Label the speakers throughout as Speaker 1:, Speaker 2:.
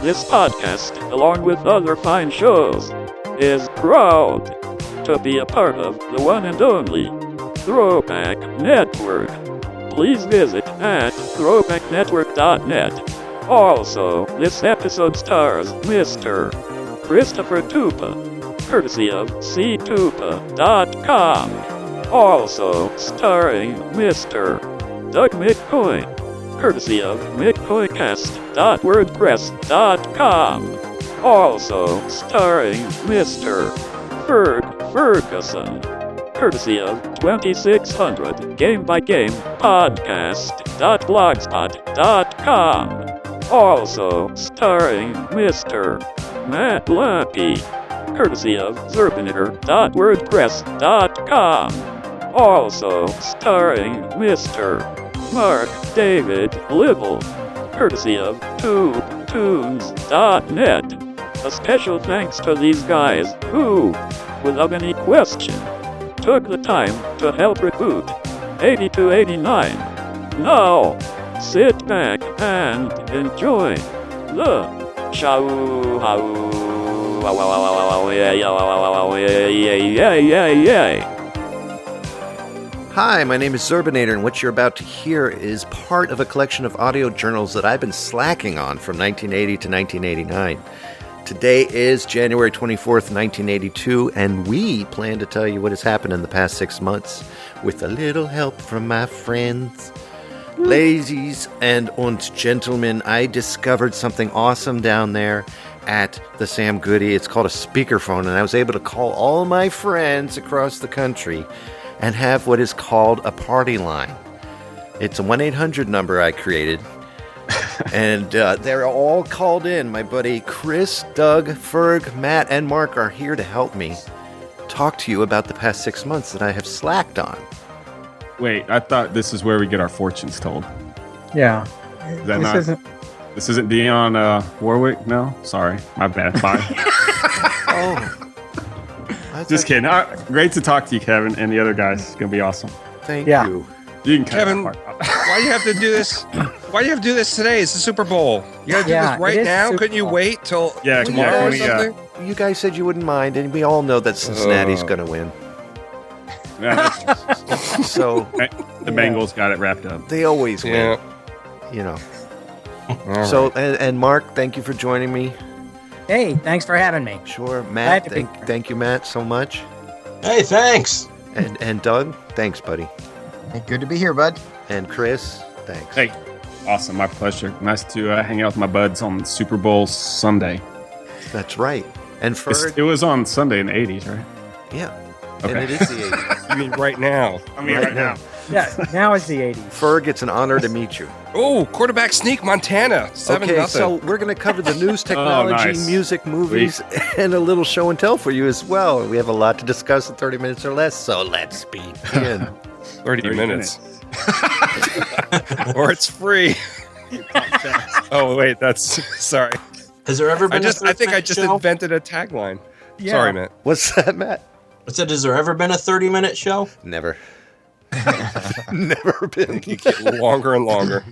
Speaker 1: This podcast, along with other fine shows, is proud to be a part of the one and only Throwback Network. Please visit at throwbacknetwork.net. Also, this episode stars Mr. Christopher Tupa, courtesy of ctupa.com. Also starring Mr. Doug McCoy, courtesy of mccoycast.wordpress.com. Also starring Mr. Ferguson, courtesy of 2600 Game-by-Game Podcast.blogspot.com. Also starring Mr. Matt Lappy, courtesy of zerbinator.wordpress.com. Also starring Mr. Mark David Libble, courtesy of TubeTunes.net. A special thanks to these guys who, without any question, took the time to help reboot 8289. Now, sit back and enjoy the show.
Speaker 2: Hi, my name is Zerbinator, and what you're about to hear is part of a collection of audio journals that I've been slacking on from 1980 to 1989. Today is January 24th, 1982, and we plan to tell you what has happened in the past 6 months with a little help from my friends. Ladies and gentlemen, I discovered something awesome down there at the Sam Goody. It's called a speakerphone, and I was able to call all my friends across the country and have what is called a party line. It's a 1-800 number I created, and they're all called in. My buddy Chris, Doug, Ferg, Matt, and Mark are here to help me talk to you about the past 6 months that I have slacked on.
Speaker 3: Wait, I thought this is where we get our fortunes told.
Speaker 4: Yeah.
Speaker 3: Is that This isn't Dionne Warwick? No? Sorry. My bad. Bye.
Speaker 2: Oh.
Speaker 3: Just kidding. Great to talk to you, Kevin, and the other guys. It's going to be awesome.
Speaker 2: Thank you.
Speaker 3: You can cut
Speaker 5: Kevin,
Speaker 3: that part out.
Speaker 5: why do you have to do this? Why do you have to do this today? It's the Super Bowl. You got to do this right now? Couldn't you wait till tomorrow or something?
Speaker 2: You guys said you wouldn't mind, and we all know that Cincinnati's going to win. So
Speaker 3: the Bengals got it wrapped up.
Speaker 2: They always win. You know.
Speaker 5: All
Speaker 2: so
Speaker 5: right.
Speaker 2: and Mark, thank you for joining me.
Speaker 4: Hey, thanks for having me.
Speaker 2: Sure, Matt. Thank you, Matt, so much.
Speaker 6: Hey, thanks.
Speaker 2: And Doug, thanks, buddy.
Speaker 6: Hey, good to be here, bud.
Speaker 2: And Chris, thanks.
Speaker 3: Hey, awesome. My pleasure. Nice to hang out with my buds on Super Bowl Sunday.
Speaker 2: That's right. And Ferg,
Speaker 3: It was on Sunday in the 80s, right?
Speaker 2: yeah.
Speaker 3: Okay.
Speaker 2: And it is the 80s.
Speaker 5: You mean right now?
Speaker 3: I mean, right now.
Speaker 4: Yeah, now it's the 80s.
Speaker 2: Ferg, it's an honor to meet you.
Speaker 5: Oh, quarterback sneak, Montana. 7-0.
Speaker 2: Okay, so we're going to cover the news, technology,
Speaker 3: nice.
Speaker 2: music, movies, and a little show and tell for you as well. We have a lot to discuss in 30 minutes or less, so let's begin.
Speaker 5: 30 minutes. Or it's free. Oh, wait, that's... Sorry.
Speaker 6: Has there ever been
Speaker 5: I think I just invented a tagline.
Speaker 4: Yeah.
Speaker 5: Sorry, man.
Speaker 2: What's that, Matt?
Speaker 6: I said, has there ever been a 30-minute show?
Speaker 2: Never. Never been.
Speaker 5: You get longer and longer.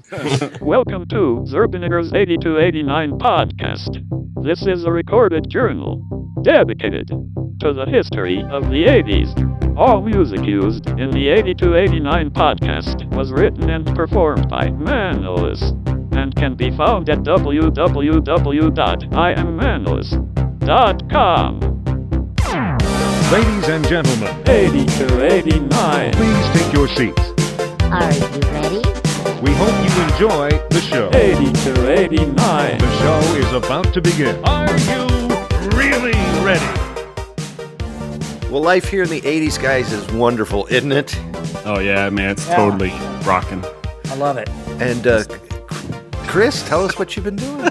Speaker 1: Welcome to Zerbinator's 8289 podcast. This is a recorded journal dedicated to the history of the 80s. All music used in the 8289 podcast was written and performed by Manolus and can be found at www.iammanolus.com.
Speaker 7: Ladies and gentlemen,
Speaker 1: 8289.
Speaker 7: please take your seats.
Speaker 8: Are you ready?
Speaker 7: We hope you enjoy the show.
Speaker 1: 8289.
Speaker 7: The show is about to begin. Are you really ready?
Speaker 2: Well, life here in the 80s, guys, is wonderful, isn't it?
Speaker 3: Oh, yeah, man. It's
Speaker 4: Yeah.
Speaker 3: totally rocking.
Speaker 4: I love it.
Speaker 2: And Chris, tell us what you've been doing.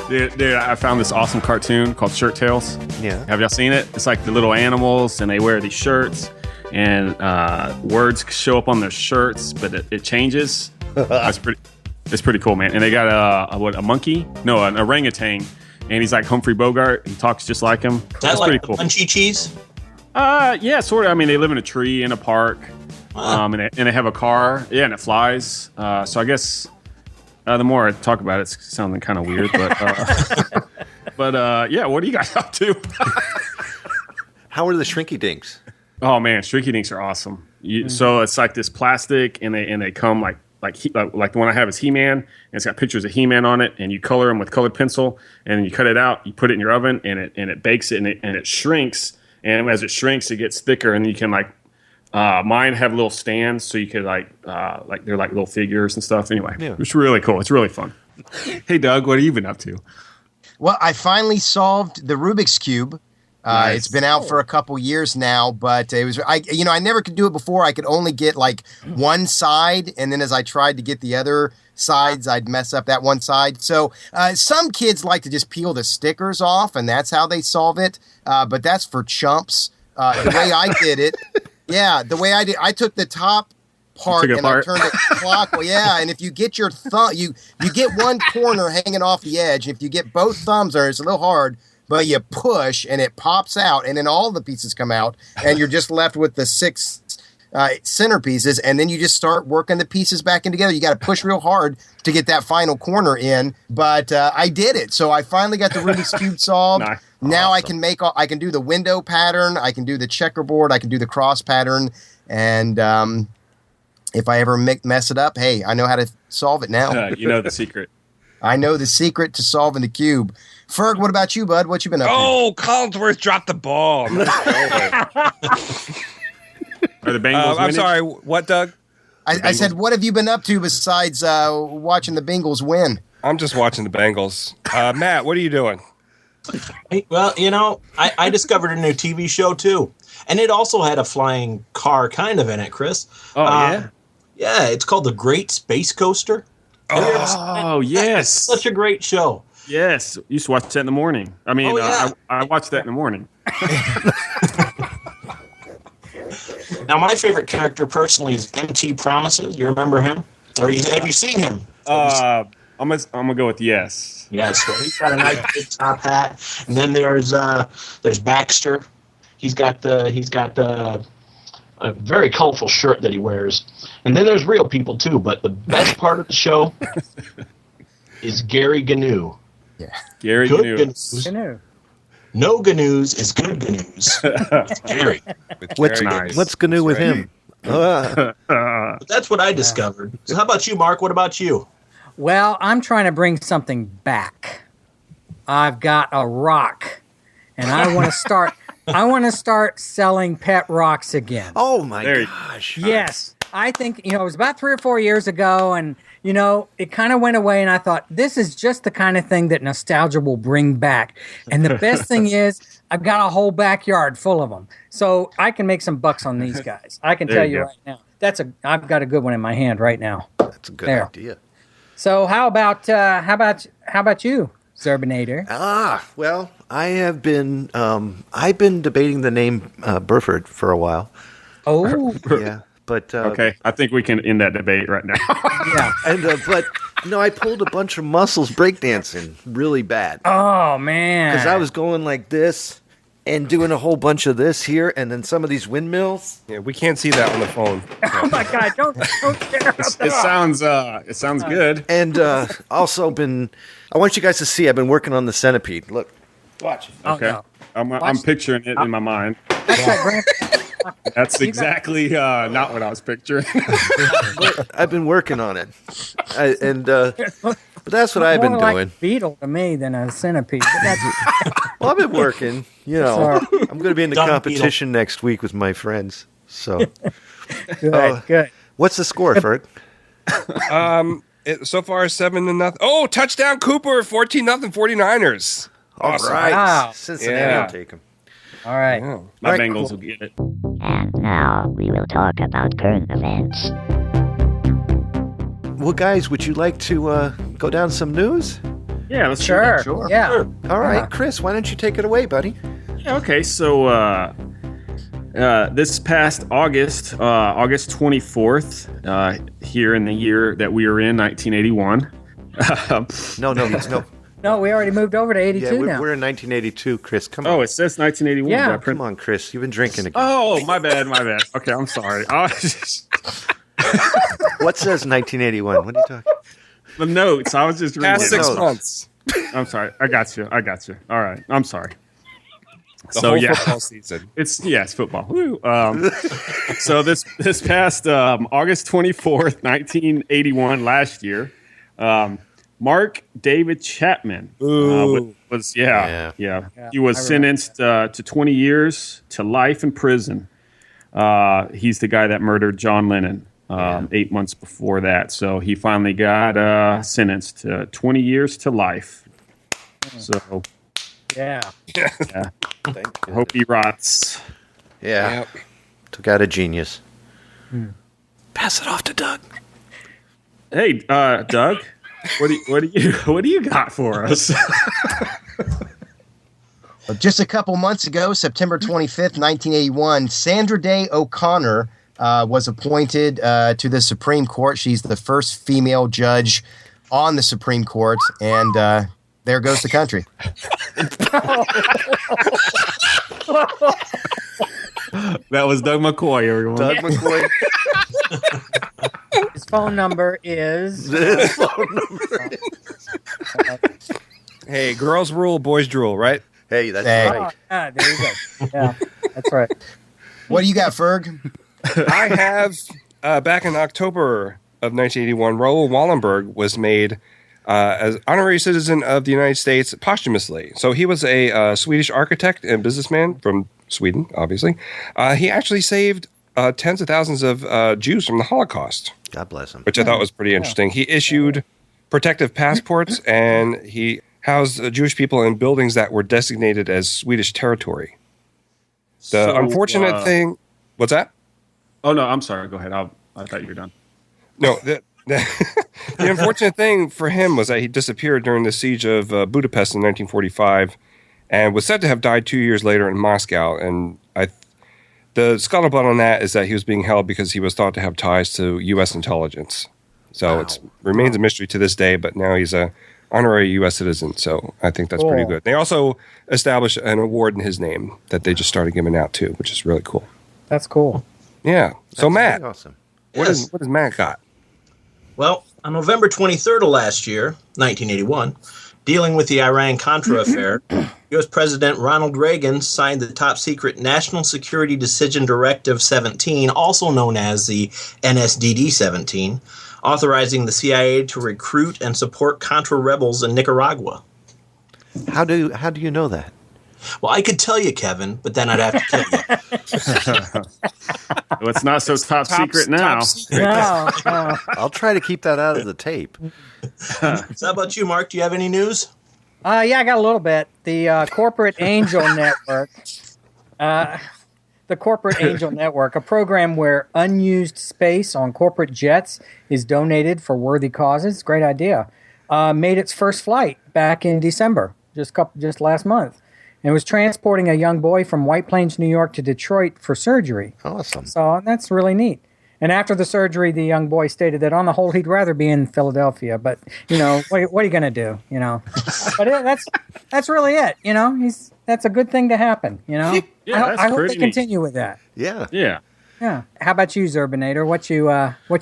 Speaker 3: Dude, I found this awesome cartoon called Shirt Tales.
Speaker 2: Yeah.
Speaker 3: Have y'all seen it? It's like the little animals, and they wear these shirts, and words show up on their shirts, but it changes. It's pretty cool, man. And they got a monkey? No, an orangutan, and he's like Humphrey Bogart. He talks just like him.
Speaker 6: Is that
Speaker 3: That's
Speaker 6: like
Speaker 3: pretty
Speaker 6: the
Speaker 3: cool.
Speaker 6: Munchie Cheese?
Speaker 3: Yeah, sort of. I mean, they live in a tree in a park,
Speaker 6: Wow.
Speaker 3: and they have a car. Yeah, and it flies. So I guess The more I talk about it, it's sounding kind of weird, but yeah. What are you guys up to?
Speaker 2: How are the Shrinky Dinks?
Speaker 3: Oh man, Shrinky Dinks are awesome. So it's like this plastic, and they come like the one I have is He-Man, and it's got pictures of He-Man on it, and you color them with colored pencil, and you cut it out, you put it in your oven, and it bakes it, and it shrinks, and as it shrinks, it gets thicker, and you can mine have little stands, so you could they're like little figures and stuff. Anyway, It's really cool. It's really fun. Hey Doug, what have you been up to?
Speaker 9: Well, I finally solved the Rubik's Cube. Nice. It's been out for a couple years now, but I never could do it before. I could only get like one side, and then as I tried to get the other sides, I'd mess up that one side. So some kids like to just peel the stickers off, and that's how they solve it. But that's for chumps. The way I did it, I took the top part and I turned it clockwise. Yeah, and if you get your thumb, you get one corner hanging off the edge. If you get both thumbs there, it's a little hard. But you push, and it pops out, and then all the pieces come out, and you're just left with the 6 centerpieces, and then you just start working the pieces back in together. You got to push real hard to get that final corner in, but I did it. So I finally got the Rubik's Cube solved. Nice. Now awesome. I can do the window pattern, I can do the checkerboard, I can do the cross pattern, and if I ever mess it up, hey, I know how to solve it now.
Speaker 3: You know the secret.
Speaker 9: I know the secret to solving the cube. Ferg, what about you, bud? What you been up to?
Speaker 5: Oh, Collinsworth dropped the ball.
Speaker 3: Are the Bengals
Speaker 5: I'm sorry, what, Doug?
Speaker 9: I said, what have you been up to besides watching the Bengals win?
Speaker 5: I'm just watching the Bengals. Matt, what are you doing?
Speaker 6: Well, I discovered a new TV show, too. And it also had a flying car kind of in it, Chris.
Speaker 3: Oh, yeah?
Speaker 6: Yeah, it's called The Great Space Coaster.
Speaker 3: Oh, yes.
Speaker 6: Such a great show.
Speaker 3: Yes. Used to watch that in the morning. I mean, I watched that in the morning.
Speaker 6: Now, my favorite character personally is M.T. Promises. You remember him? Or have you seen him?
Speaker 3: I'm gonna go with yes.
Speaker 6: Yes. Well, he's got a nice big top hat. And then there's Baxter. He's got a very colorful shirt that he wears. And then there's real people too. But the best part of the show is Gary Gnu.
Speaker 9: Yeah.
Speaker 3: Gary
Speaker 6: Gnu. No Gnu's is good Gnu's. Gary.
Speaker 2: What's Gnu with him?
Speaker 6: But that's what I discovered. So how about you, Mark? What about you?
Speaker 4: Well, I'm trying to bring something back. I've got a rock, and I want to start. I want to start selling pet rocks again.
Speaker 2: Oh my gosh!
Speaker 4: Yes, I think it was about 3 or 4 years ago, and it kind of went away. And I thought this is just the kind of thing that nostalgia will bring back. And the best thing is, I've got a whole backyard full of them, so I can make some bucks on these guys. I can tell you right now. I've got a good one in my hand right now.
Speaker 2: That's a good idea.
Speaker 4: So how about you, Zerbinator?
Speaker 2: Well, I've been debating the name Burford for a while.
Speaker 4: Oh,
Speaker 2: yeah, but
Speaker 3: okay, I think we can end that debate right now.
Speaker 4: Yeah,
Speaker 2: and but no, I pulled a bunch of muscles breakdancing really bad.
Speaker 4: Oh man,
Speaker 2: because I was going like this and doing a whole bunch of this here, and then some of these windmills.
Speaker 5: Yeah, we can't see that on the phone.
Speaker 4: Oh my God! Don't stare at
Speaker 3: it sounds good.
Speaker 2: And also I want you guys to see. I've been working on the centipede. Look, watch.
Speaker 3: Okay,
Speaker 4: no.
Speaker 3: I'm picturing it in my mind. That's exactly not what I was picturing.
Speaker 2: I've been working on it, but that's what I've been
Speaker 4: more
Speaker 2: doing.
Speaker 4: Like a beetle to me than a centipede. But that's...
Speaker 2: Well, I've been working. I'm going to be in the competition next week with my friends. So
Speaker 4: good.
Speaker 2: What's the score, Ferg?
Speaker 5: So far 7-0. Oh, touchdown Cooper, 14-0 49ers.
Speaker 2: Awesome. All right.
Speaker 4: Wow.
Speaker 2: Cincinnati will take them.
Speaker 4: All right.
Speaker 5: Yeah.
Speaker 3: My Bengals will get it.
Speaker 8: And now we will talk about current events.
Speaker 2: Well, guys, would you like to go down some news?
Speaker 3: Yeah, let's
Speaker 4: Sure. Yeah.
Speaker 3: Sure.
Speaker 2: All right, Chris, why don't you take it away, buddy?
Speaker 3: Yeah, okay, so this past August 24th, here in the year that we are in, 1981.
Speaker 2: No.
Speaker 4: No, we already moved over to 82 now.
Speaker 2: We're in 1982, Chris. Come on.
Speaker 3: Oh, it says 1981.
Speaker 4: Yeah.
Speaker 2: Come on, Chris. You've been drinking again.
Speaker 3: Oh, my bad. Okay, I'm sorry.
Speaker 2: What says 1981? What are you talking?
Speaker 3: The notes. I was just reading.
Speaker 5: Past 6 months.
Speaker 3: I'm sorry. I got you. All right. I'm sorry.
Speaker 5: The whole football season.
Speaker 3: It's football. Woo. So this past August 24th, 1981, last year, Mark David Chapman was He was sentenced to 20 years to life in prison. He's the guy that murdered John Lennon 8 months before that. So he finally got sentenced to 20 years to life. So
Speaker 4: yeah.
Speaker 3: I hope he rots.
Speaker 2: Yeah.
Speaker 5: Yep.
Speaker 2: Took out a genius. Pass it off to Doug.
Speaker 3: Hey, Doug, what do you got for us?
Speaker 9: Just a couple months ago, September 25th, 1981, Sandra Day O'Connor was appointed to the Supreme Court. She's the first female judge on the Supreme Court, and there goes the country.
Speaker 3: That was Doug McCoy, everyone.
Speaker 2: Doug McCoy.
Speaker 4: His phone number is.
Speaker 5: Hey, girls rule, boys drool, right?
Speaker 2: Hey, that's right.
Speaker 4: There you go. Yeah, that's right.
Speaker 9: What do you got, Ferg?
Speaker 5: I have, back in October of 1981, Raoul Wallenberg was made as honorary citizen of the United States posthumously. So he was a Swedish architect and businessman from Sweden, obviously. He actually saved tens of thousands of Jews from the Holocaust.
Speaker 2: God bless him.
Speaker 5: Which I thought was pretty interesting. He issued protective passports, and he housed Jewish people in buildings that were designated as Swedish territory. The unfortunate thing... What's that?
Speaker 3: Oh, no, I'm sorry. Go ahead. I thought you were done.
Speaker 5: No, the unfortunate thing for him was that he disappeared during the siege of Budapest in 1945 and was said to have died 2 years later in Moscow. And the scuttlebutt on that is that he was being held because he was thought to have ties to U.S. intelligence. So it remains a mystery to this day, but now he's a honorary U.S. citizen. So I think that's pretty good. They also established an award in his name that they just started giving out too, which is really cool.
Speaker 4: That's cool.
Speaker 5: Yeah. So Matt,
Speaker 2: awesome.
Speaker 5: What does Matt got?
Speaker 6: Well, on November 23rd of last year, 1981, dealing with the Iran-Contra affair, U.S. President Ronald Reagan signed the top-secret National Security Decision Directive 17, also known as the NSDD-17, authorizing the CIA to recruit and support Contra rebels in Nicaragua.
Speaker 2: How do you know that?
Speaker 6: Well, I could tell you, Kevin, but then I'd have to kill you.
Speaker 3: Well, it's not so top secret now.
Speaker 6: Top secret.
Speaker 4: No.
Speaker 2: I'll try to keep that out of the tape.
Speaker 6: So how about you, Mark? Do you have any news?
Speaker 4: Yeah, I got a little bit. The Corporate Angel Network. The Corporate Angel Network, a program where unused space on corporate jets is donated for worthy causes. Great idea. Made its first flight back in December, just last month. And was transporting a young boy from White Plains, New York to Detroit for surgery.
Speaker 2: Awesome.
Speaker 4: So that's really neat. And after the surgery, the young boy stated that on the whole, he'd rather be in Philadelphia. But, what are you going to do, But that's really it, that's a good thing to happen,
Speaker 3: Yeah,
Speaker 4: I hope they continue with that.
Speaker 2: Yeah.
Speaker 3: Yeah.
Speaker 4: Yeah. How about you, Zerbinator? What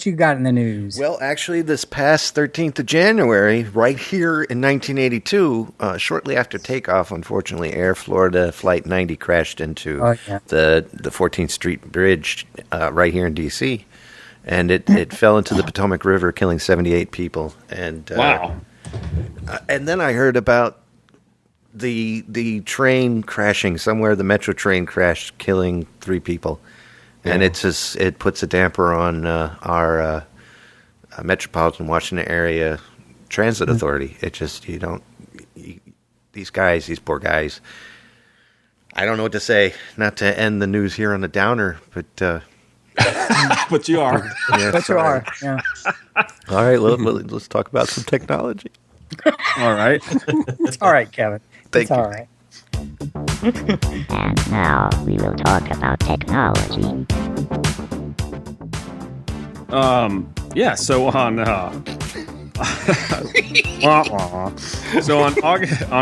Speaker 4: you got in the news?
Speaker 2: Well, actually, this past 13th of January, right here in 1982, shortly after takeoff, unfortunately, Air Florida Flight 90 crashed into the 14th Street Bridge right here in D.C., and it fell into the Potomac River, killing 78 people. And
Speaker 3: wow.
Speaker 2: And then I heard about the train crashing somewhere. The metro train crashed, killing 3 people. And it puts a damper on our Metropolitan Washington Area Transit Authority. It just, these poor guys, I don't know what to say, not to end the news here on a downer, but...
Speaker 3: but you are.
Speaker 2: Yeah,
Speaker 4: but you are, yeah.
Speaker 2: All right, let's talk about some technology.
Speaker 3: All right.
Speaker 4: It's all right, Kevin.
Speaker 2: Thank you.
Speaker 4: All right.
Speaker 8: And now we will talk about technology.
Speaker 3: So on so on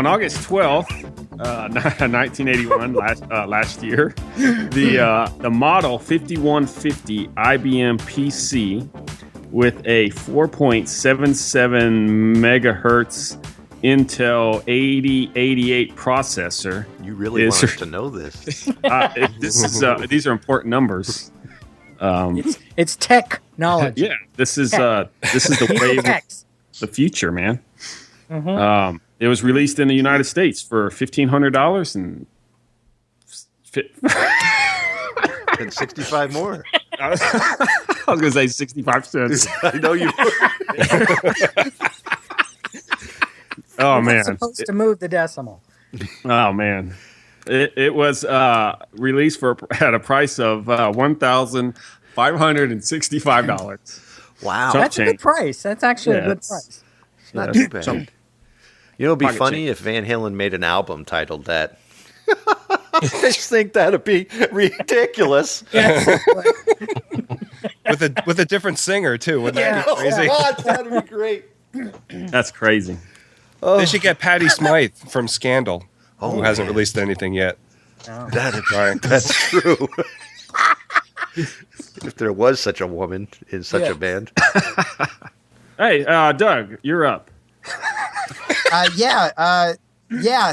Speaker 3: August 12th, 1981, last year, the model 5150 IBM PC with a 4.77 megahertz Intel 8088 processor.
Speaker 2: You really want us to know this.
Speaker 3: These are important numbers.
Speaker 4: It's tech knowledge.
Speaker 3: Yeah, this is the wave of the future, man.
Speaker 4: Mm-hmm.
Speaker 3: It was released in the United States for $1,500 and
Speaker 2: And 65 more.
Speaker 3: I was going to say 65 cents.
Speaker 2: I know you.
Speaker 3: Oh man!
Speaker 4: Supposed to move the decimal.
Speaker 3: Oh man! It was released at a price of $1,565.
Speaker 2: Wow,
Speaker 4: that's a good price. That's actually a good price.
Speaker 2: It's not too bad. You know, it'd be funny if Van Halen made an album titled that. I just think that'd be ridiculous.
Speaker 5: with a different singer too. Wouldn't that be crazy?
Speaker 2: That'd be great.
Speaker 3: That's crazy.
Speaker 5: They should get Patti Smythe from Scandal, who hasn't released anything yet.
Speaker 2: Oh. That's true. If there was such a woman in such a band.
Speaker 3: Hey, Doug, you're up.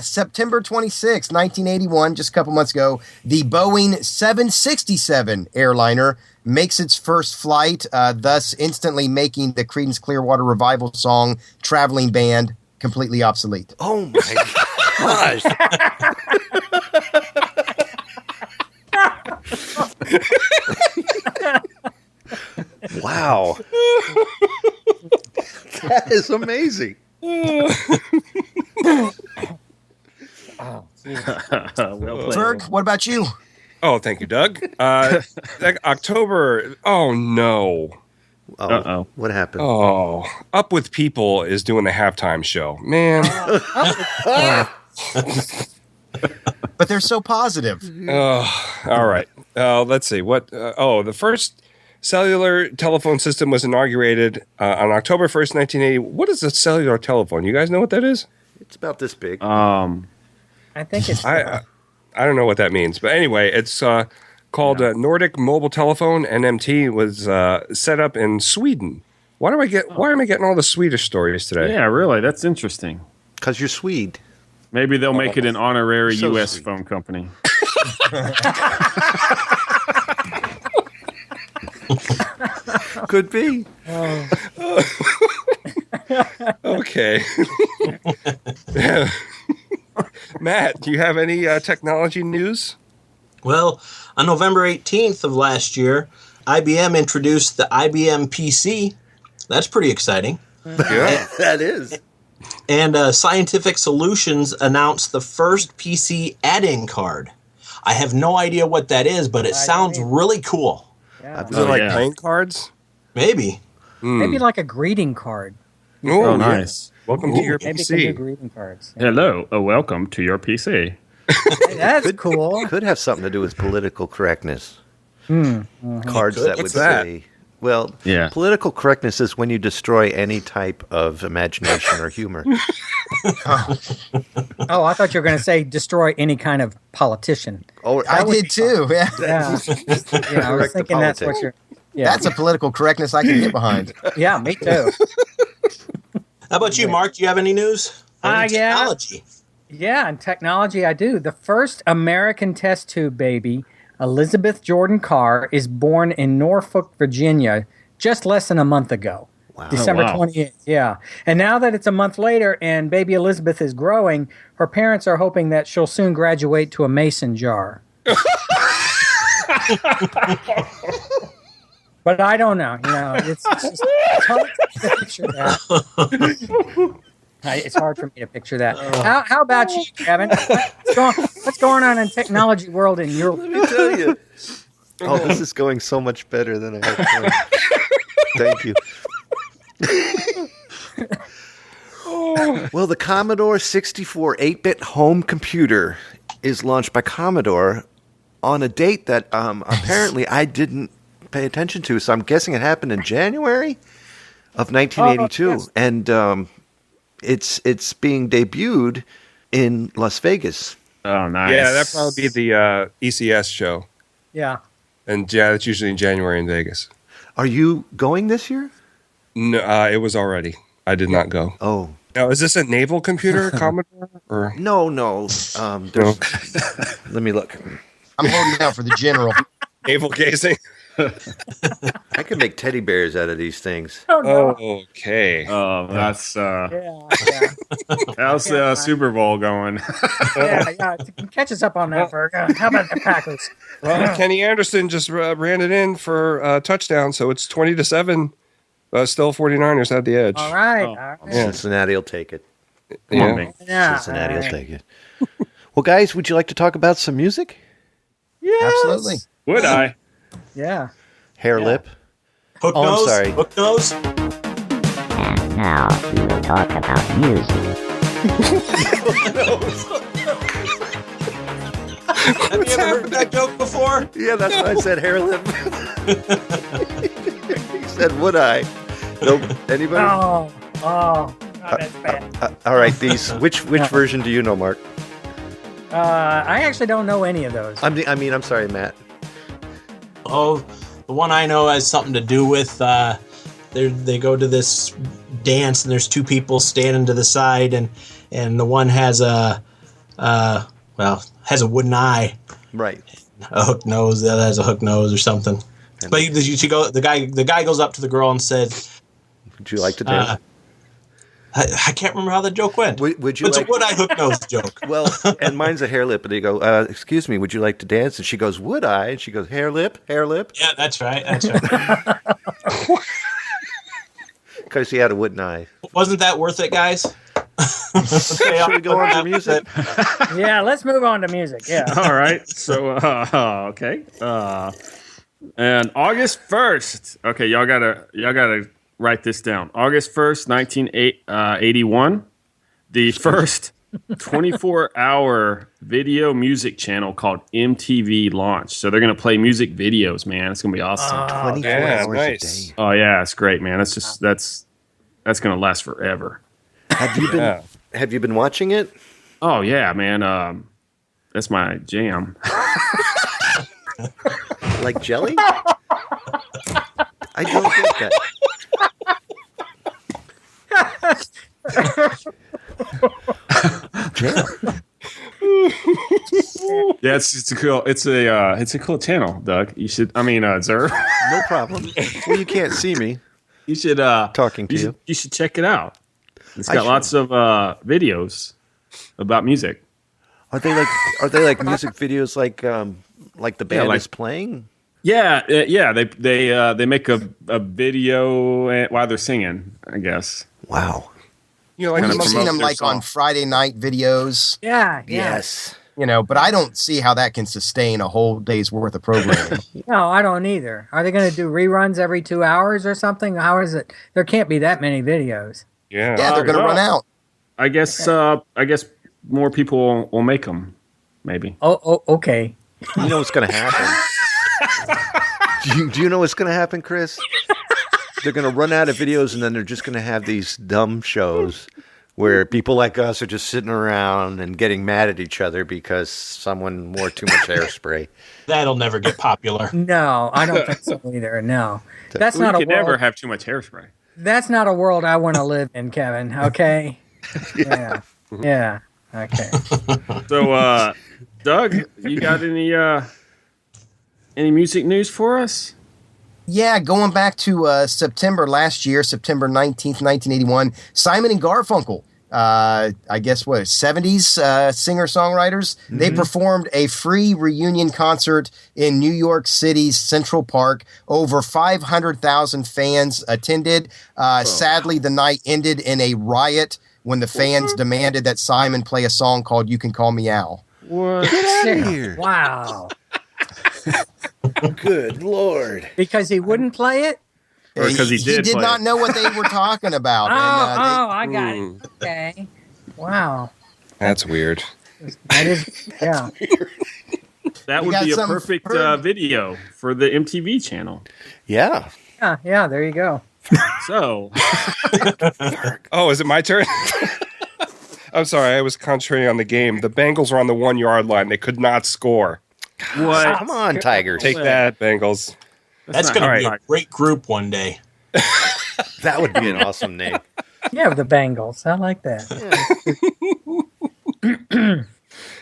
Speaker 9: September 26, 1981, just a couple months ago, the Boeing 767 airliner makes its first flight, thus instantly making the Creedence Clearwater Revival song Traveling Band completely obsolete.
Speaker 2: Oh my gosh. Wow. That is amazing.
Speaker 9: Berg, what about you?
Speaker 5: Oh, thank you, Doug. October. Oh, no.
Speaker 2: Uh-oh. What happened?
Speaker 5: Oh, Up With People is doing the halftime show. Man.
Speaker 9: But they're so positive.
Speaker 5: All right. Let's see. The first cellular telephone system was inaugurated on October 1st, 1980. What is a cellular telephone? You guys know what that is?
Speaker 2: It's about this big.
Speaker 4: I think it's...
Speaker 5: I don't know what that means. But anyway, it's called Nordic Mobile Telephone. NMT was set up in Sweden. Why am I getting all the Swedish stories today?
Speaker 3: Yeah, really. That's interesting.
Speaker 2: Because you're Swede.
Speaker 3: Maybe they'll make it an honorary U.S. phone company.
Speaker 2: Could be.
Speaker 5: Okay. Matt, do you have any technology news?
Speaker 6: Well, on November 18th of last year, IBM introduced the IBM PC. That's pretty exciting.
Speaker 5: Yeah,
Speaker 2: that is.
Speaker 6: And Scientific Solutions announced the first PC add-in card. I have no idea what that is, but it sounds really cool.
Speaker 4: Yeah.
Speaker 5: Is it like playing cards?
Speaker 6: Maybe.
Speaker 4: Maybe like a greeting card.
Speaker 5: Oh,
Speaker 3: nice.
Speaker 5: Welcome to your
Speaker 4: Maybe
Speaker 5: PC.
Speaker 4: can do greeting cards. Yeah.
Speaker 3: Hello, welcome to your PC.
Speaker 4: Hey, that's cool.
Speaker 2: Could have something to do with political correctness. Cards that would
Speaker 5: What's that?
Speaker 2: say... Well, political correctness is when you destroy any type of imagination or humor.
Speaker 4: Oh, I thought you were going to say destroy any kind of politician.
Speaker 2: Oh,
Speaker 9: I did too. Yeah.
Speaker 4: Yeah. I was thinking that's what you're... Yeah.
Speaker 9: That's a political correctness I can get behind.
Speaker 4: Yeah, me too.
Speaker 6: How about you, Mark? Do you have any news? Technology.
Speaker 4: Yeah, in technology I do. The first American test tube baby, Elizabeth Jordan Carr, is born in Norfolk, Virginia, just less than a month ago.
Speaker 2: Wow.
Speaker 4: December 28th. Yeah. And now that it's a month later and baby Elizabeth is growing, her parents are hoping that she'll soon graduate to a mason jar. But I don't know. It's hard to picture that. It's hard for me to picture that. How about you, Kevin? What's going on in technology world in your...
Speaker 2: Let me tell you. Oh, this is going so much better than I had planned. Thank you. Well, the Commodore 64 8-bit home computer is launched by Commodore on a date that apparently I didn't pay attention to, so I'm guessing it happened in January of 1982,
Speaker 4: yes.
Speaker 2: And it's being debuted in Las Vegas.
Speaker 3: Oh, nice.
Speaker 5: Yeah, that'd probably be the ECS show.
Speaker 4: Yeah.
Speaker 5: And yeah, that's usually in January in Vegas.
Speaker 2: Are you going this year?
Speaker 5: No, it was already. I did not go.
Speaker 2: Oh.
Speaker 5: Now, is this a naval computer, Commodore? Or
Speaker 2: No. Let me look.
Speaker 9: I'm holding out for the general.
Speaker 5: naval casing?
Speaker 2: I can make teddy bears out of these things.
Speaker 4: Oh, no.
Speaker 5: Okay.
Speaker 3: Oh, that's
Speaker 4: Yeah.
Speaker 3: how's the Super Bowl going?
Speaker 4: Yeah. Catch us up on that, Ferg. How about the Packers?
Speaker 5: Well, Kenny Anderson just ran it in for a touchdown, so it's 20-7. Still 49ers had the edge.
Speaker 4: All right.
Speaker 3: Oh.
Speaker 4: All right.
Speaker 5: Yeah.
Speaker 2: Cincinnati will take it.
Speaker 3: Come on, man.
Speaker 4: Yeah.
Speaker 2: Cincinnati will take it. Well, guys, would you like to talk about some music?
Speaker 9: Absolutely.
Speaker 3: Would I?
Speaker 4: Yeah.
Speaker 2: Hair lip.
Speaker 6: Hook
Speaker 2: Oh, I'm
Speaker 6: nose?
Speaker 2: sorry.
Speaker 6: Hook nose?
Speaker 8: And now we will talk about music.
Speaker 6: Have you ever heard that joke before?
Speaker 2: Yeah, that's why I said hair lip. He said, would I? Nope. Anybody?
Speaker 4: Oh, that's bad.
Speaker 2: All right, these. Which version do you know, Mark?
Speaker 4: I actually don't know any of those.
Speaker 2: I'm sorry, Matt.
Speaker 6: Oh, the one I know has something to do with they go to this dance and there's two people standing to the side and the one has a wooden eye,
Speaker 2: Right.
Speaker 6: a hook nose. The other has a hook nose or something. But the guy goes up to the girl and said,
Speaker 2: Would you like to dance?
Speaker 6: I can't remember how the joke went.
Speaker 2: Would you
Speaker 6: It's
Speaker 2: like?
Speaker 6: a would I hook nose joke.
Speaker 2: Well, and mine's a hair lip, and they go, "Excuse me, would you like to dance?" And she goes, "Would I?" And she goes, "Hair lip, hair lip,"
Speaker 6: Yeah, that's right. That's right.
Speaker 2: because she had a wooden eye.
Speaker 6: Wasn't that worth it, guys?
Speaker 2: Should we go on to music?
Speaker 4: Yeah, let's move on to music. Yeah.
Speaker 3: All right. So, okay. And August 1st. Okay, y'all gotta write this down. August 1st, 1981. The first 24-hour video music channel called MTV launched. So they're gonna play music videos, man. It's gonna be awesome.
Speaker 2: 24
Speaker 5: yeah,
Speaker 2: hours
Speaker 5: nice.
Speaker 2: a day.
Speaker 3: Oh yeah, it's great, man. That's gonna last forever.
Speaker 2: Have you been watching it?
Speaker 3: Oh yeah, man. That's my jam.
Speaker 2: Like jelly? I don't get that. Jam.
Speaker 3: Yeah, it's a cool channel, Doug. You should. I mean, Zer.
Speaker 2: No problem. Well, you can't see me
Speaker 3: You should
Speaker 2: talking to you.
Speaker 3: You should check it out. It's
Speaker 2: I
Speaker 3: got
Speaker 2: should.
Speaker 3: lots of videos about music.
Speaker 2: Are they like music videos like the band
Speaker 3: like-
Speaker 2: is playing?
Speaker 3: Yeah. They make a video while they're singing, I guess.
Speaker 2: Wow.
Speaker 5: You know, like
Speaker 9: I've
Speaker 3: Kinda
Speaker 9: seen
Speaker 3: promote
Speaker 9: them
Speaker 3: their
Speaker 9: like on
Speaker 3: song.
Speaker 9: Friday night videos,
Speaker 4: Yeah.
Speaker 2: Yes.
Speaker 9: but I don't see how that can sustain a whole day's worth of programming.
Speaker 4: No, I don't either. Are they going to do reruns every 2 hours or something? How is it? There can't be that many videos.
Speaker 5: yeah.
Speaker 9: Yeah, they're going to
Speaker 3: well.
Speaker 9: run out.
Speaker 3: I guess more people will make them. Maybe.
Speaker 4: Oh, okay.
Speaker 2: You know what's going to happen? Do you know what's going to happen, Chris? They're going to run out of videos, and then they're just going to have these dumb shows where people like us are just sitting around and getting mad at each other because someone wore too much hairspray.
Speaker 6: That'll never get popular.
Speaker 4: No, I don't think so either. No, that's not a
Speaker 3: We could
Speaker 4: world.
Speaker 3: never have too much hairspray.
Speaker 4: That's not a world I want to live in, Kevin. Okay. Yeah. Okay.
Speaker 3: So, Doug, you got any music news for us?
Speaker 9: Yeah, going back to September last year, September 19th, 1981, Simon and Garfunkel, I guess 70s singer-songwriters, they performed a free reunion concert in New York City's Central Park. Over 500,000 fans attended. Sadly, the night ended in a riot when the fans demanded that Simon play a song called You Can Call Me Al.
Speaker 3: What?
Speaker 2: Get out of here.
Speaker 4: Wow.
Speaker 2: Good Lord.
Speaker 4: Because he wouldn't play it?
Speaker 3: Or because he did play
Speaker 9: not
Speaker 3: it.
Speaker 9: know what they were talking about.
Speaker 4: I got it. Okay. Wow.
Speaker 5: That's weird.
Speaker 4: That is, yeah.
Speaker 3: That
Speaker 9: You
Speaker 3: would
Speaker 9: got
Speaker 3: be a
Speaker 9: something
Speaker 3: perfect
Speaker 9: for-
Speaker 3: video for the MTV channel.
Speaker 2: Yeah.
Speaker 4: Yeah, there you go.
Speaker 3: So,
Speaker 5: Oh, is it my turn? I'm sorry, I was concentrating on the game. The Bengals were on the 1 yard line. They could not score.
Speaker 3: what?
Speaker 2: Come on, Tigers.
Speaker 5: Take that, Bengals.
Speaker 6: That's
Speaker 3: not-
Speaker 6: going to be
Speaker 3: all
Speaker 6: a great group one day.
Speaker 2: That would be an awesome name.
Speaker 4: Yeah, the Bangles. I like that.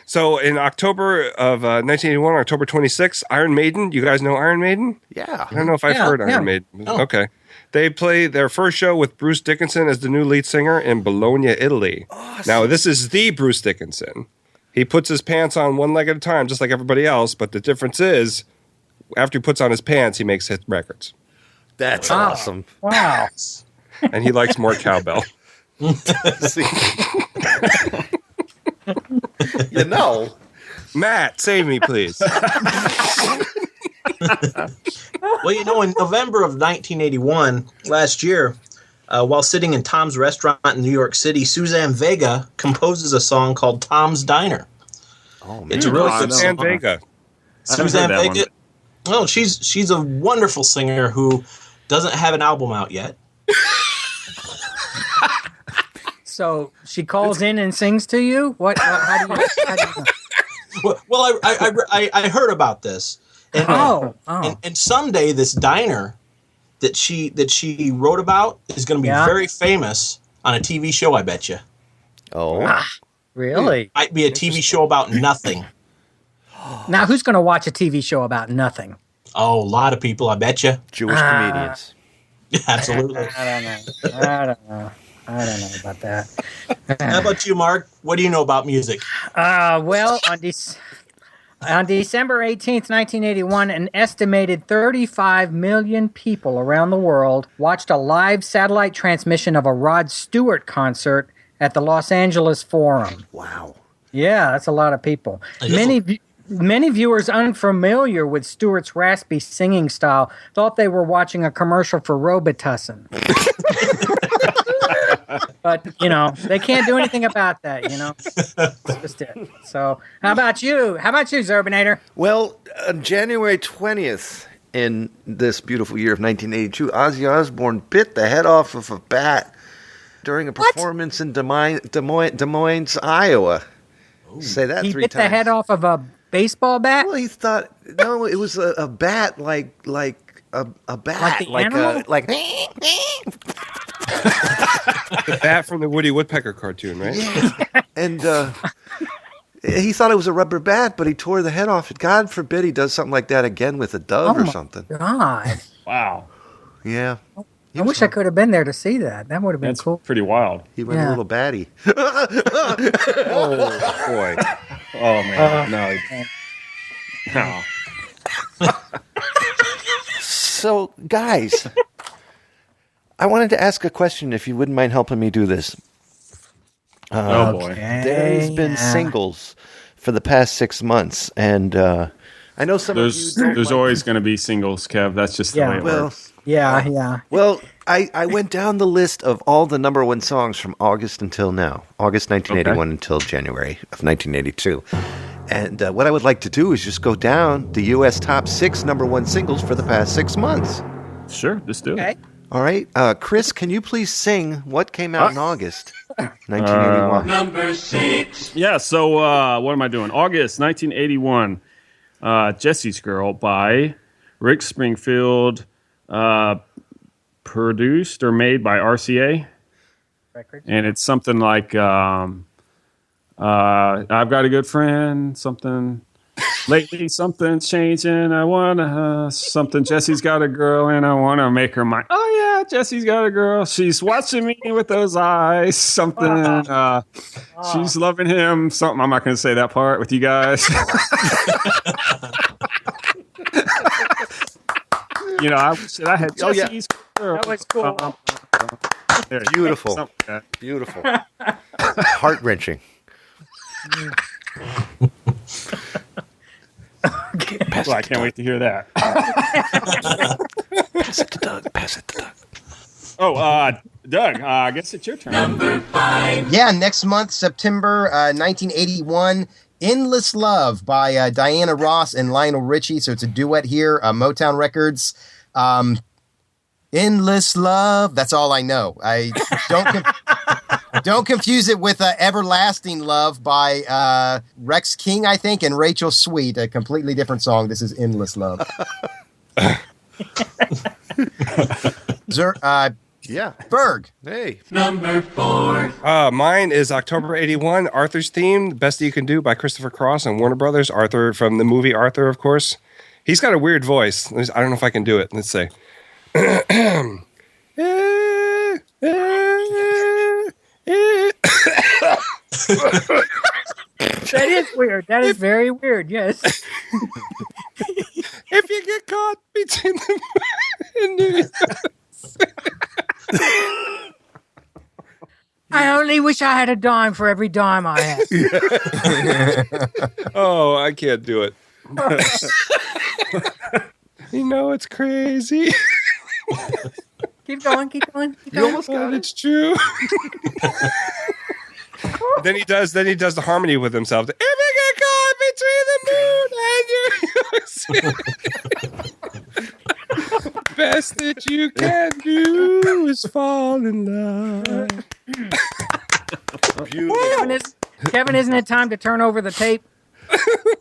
Speaker 5: So in October of 1981, October 26th, Iron Maiden. You guys know Iron Maiden?
Speaker 2: Yeah.
Speaker 5: I don't know if I've heard Iron Maiden.
Speaker 6: Oh.
Speaker 5: Okay. They play their first show with Bruce Dickinson as the new lead singer in Bologna, Italy. Awesome. Now, this is the Bruce Dickinson. He puts his pants on one leg at a time, just like everybody else, but the difference is, after he puts on his pants, he makes hit records.
Speaker 2: That's awesome.
Speaker 4: Wow.
Speaker 5: And he likes more cowbell.
Speaker 2: You know.
Speaker 5: Matt, save me, please.
Speaker 6: Well, you know, in November of 1981, last year, while sitting in Tom's restaurant in New York City, Suzanne Vega composes a song called Tom's Diner.
Speaker 2: Oh, man.
Speaker 6: It's a really good
Speaker 5: Suzanne
Speaker 6: song.
Speaker 5: Vega.
Speaker 6: Suzanne Vega. Oh, she's a wonderful singer who doesn't have an album out yet.
Speaker 4: So she calls in and sings to you? How do you know?
Speaker 6: Well, I heard about this. And, and someday this diner that she wrote about is going to be very famous on a TV show, I bet you.
Speaker 2: Oh.
Speaker 4: Really?
Speaker 6: Might be a TV show about nothing.
Speaker 4: Now, who's going to watch a TV show about nothing?
Speaker 6: Oh, a lot of people, I bet you.
Speaker 2: Jewish comedians.
Speaker 6: Absolutely.
Speaker 4: I don't know about that.
Speaker 6: How about you, Mark? What do you know about music?
Speaker 4: Well, on December 18th, 1981, an estimated 35 million people around the world watched a live satellite transmission of a Rod Stewart concert at the Los Angeles Forum.
Speaker 2: Wow.
Speaker 4: Yeah, that's a lot of people. Many viewers unfamiliar with Stewart's raspy singing style thought they were watching a commercial for Robitussin. But, they can't do anything about that, That's just it. So, how about you? How about you, Zerbinator?
Speaker 2: Well, on January 20th in this beautiful year of 1982, Ozzy Osbourne bit the head off of a bat during a performance in Des Moines, Iowa. Ooh. Say that
Speaker 4: he
Speaker 2: 3
Speaker 4: bit
Speaker 2: times.
Speaker 4: The head off of a baseball bat?
Speaker 2: Well, he thought, no, it was a bat like a bat.
Speaker 4: Like the animal?
Speaker 5: The bat from the Woody Woodpecker cartoon, right?
Speaker 2: Yeah. And he thought it was a rubber bat, but he tore the head off it. God forbid he does something like that again with a dove or something.
Speaker 4: God.
Speaker 3: Wow.
Speaker 2: Yeah.
Speaker 4: I wish I could have been there to see that. That would have been cool.
Speaker 3: Pretty wild.
Speaker 2: He went a little batty.
Speaker 5: Oh, boy.
Speaker 3: Oh, man. No.
Speaker 2: So, guys, I wanted to ask a question, if you wouldn't mind helping me do this.
Speaker 3: Oh, boy.
Speaker 2: There's been singles for the past 6 months, and I know some of you don't
Speaker 3: There's always going to be singles, Kev. That's just the way it works.
Speaker 4: Yeah.
Speaker 2: Well, I went down the list of all the number one songs from August until now, August 1981 until January of 1982. And what I would like to do is just go down the U.S. top 6 number one singles for the past 6 months.
Speaker 3: Sure, let's do it.
Speaker 2: All right. Chris, can you please sing what came out in August 1981?
Speaker 7: Number 6.
Speaker 3: Yeah, so what am I doing? August 1981, Jesse's Girl by Rick Springfield, produced or made by RCA.
Speaker 4: Records.
Speaker 3: And it's something like, I've got a good friend, something... Lately, something's changing. I want something. Jesse's got a girl, and I want to make her mine. Oh, yeah, Jesse's got a girl. She's watching me with those eyes. Something. She's loving him. Something. I'm not going to say that part with you guys. I wish that I had Jesse's girl.
Speaker 4: That was cool.
Speaker 2: Beautiful. Beautiful. Heart-wrenching.
Speaker 3: Well, I can't wait to hear that.
Speaker 2: Pass it to Doug.
Speaker 3: Oh, Doug, I guess it's your turn.
Speaker 7: Number 5.
Speaker 9: Yeah, next month, September 1981, Endless Love by Diana Ross and Lionel Richie. So it's a duet here, Motown Records. Endless Love, that's all I know. I don't confuse it with Everlasting Love by Rex King, I think, and Rachel Sweet, a completely different song. This is Endless Love.
Speaker 2: Yeah.
Speaker 9: Berg.
Speaker 2: Hey.
Speaker 5: Mine is October 81, Arthur's Theme, The Best That You Can Do by Christopher Cross and Warner Brothers. Arthur from the movie Arthur, of course. He's got a weird voice. I don't know if I can do it. Let's say.
Speaker 4: That is weird. That is very weird. Yes.
Speaker 5: If you get caught between the
Speaker 4: I only wish I had a dime for every dime I had.
Speaker 5: Oh, I can't do it. It's crazy.
Speaker 4: Keep going. Keep going.
Speaker 2: You almost got it.
Speaker 5: It's true. Then he does the harmony with himself. If you get caught between the moon and you, best that you can do is fall in love.
Speaker 4: Kevin, isn't it time to turn over the tape?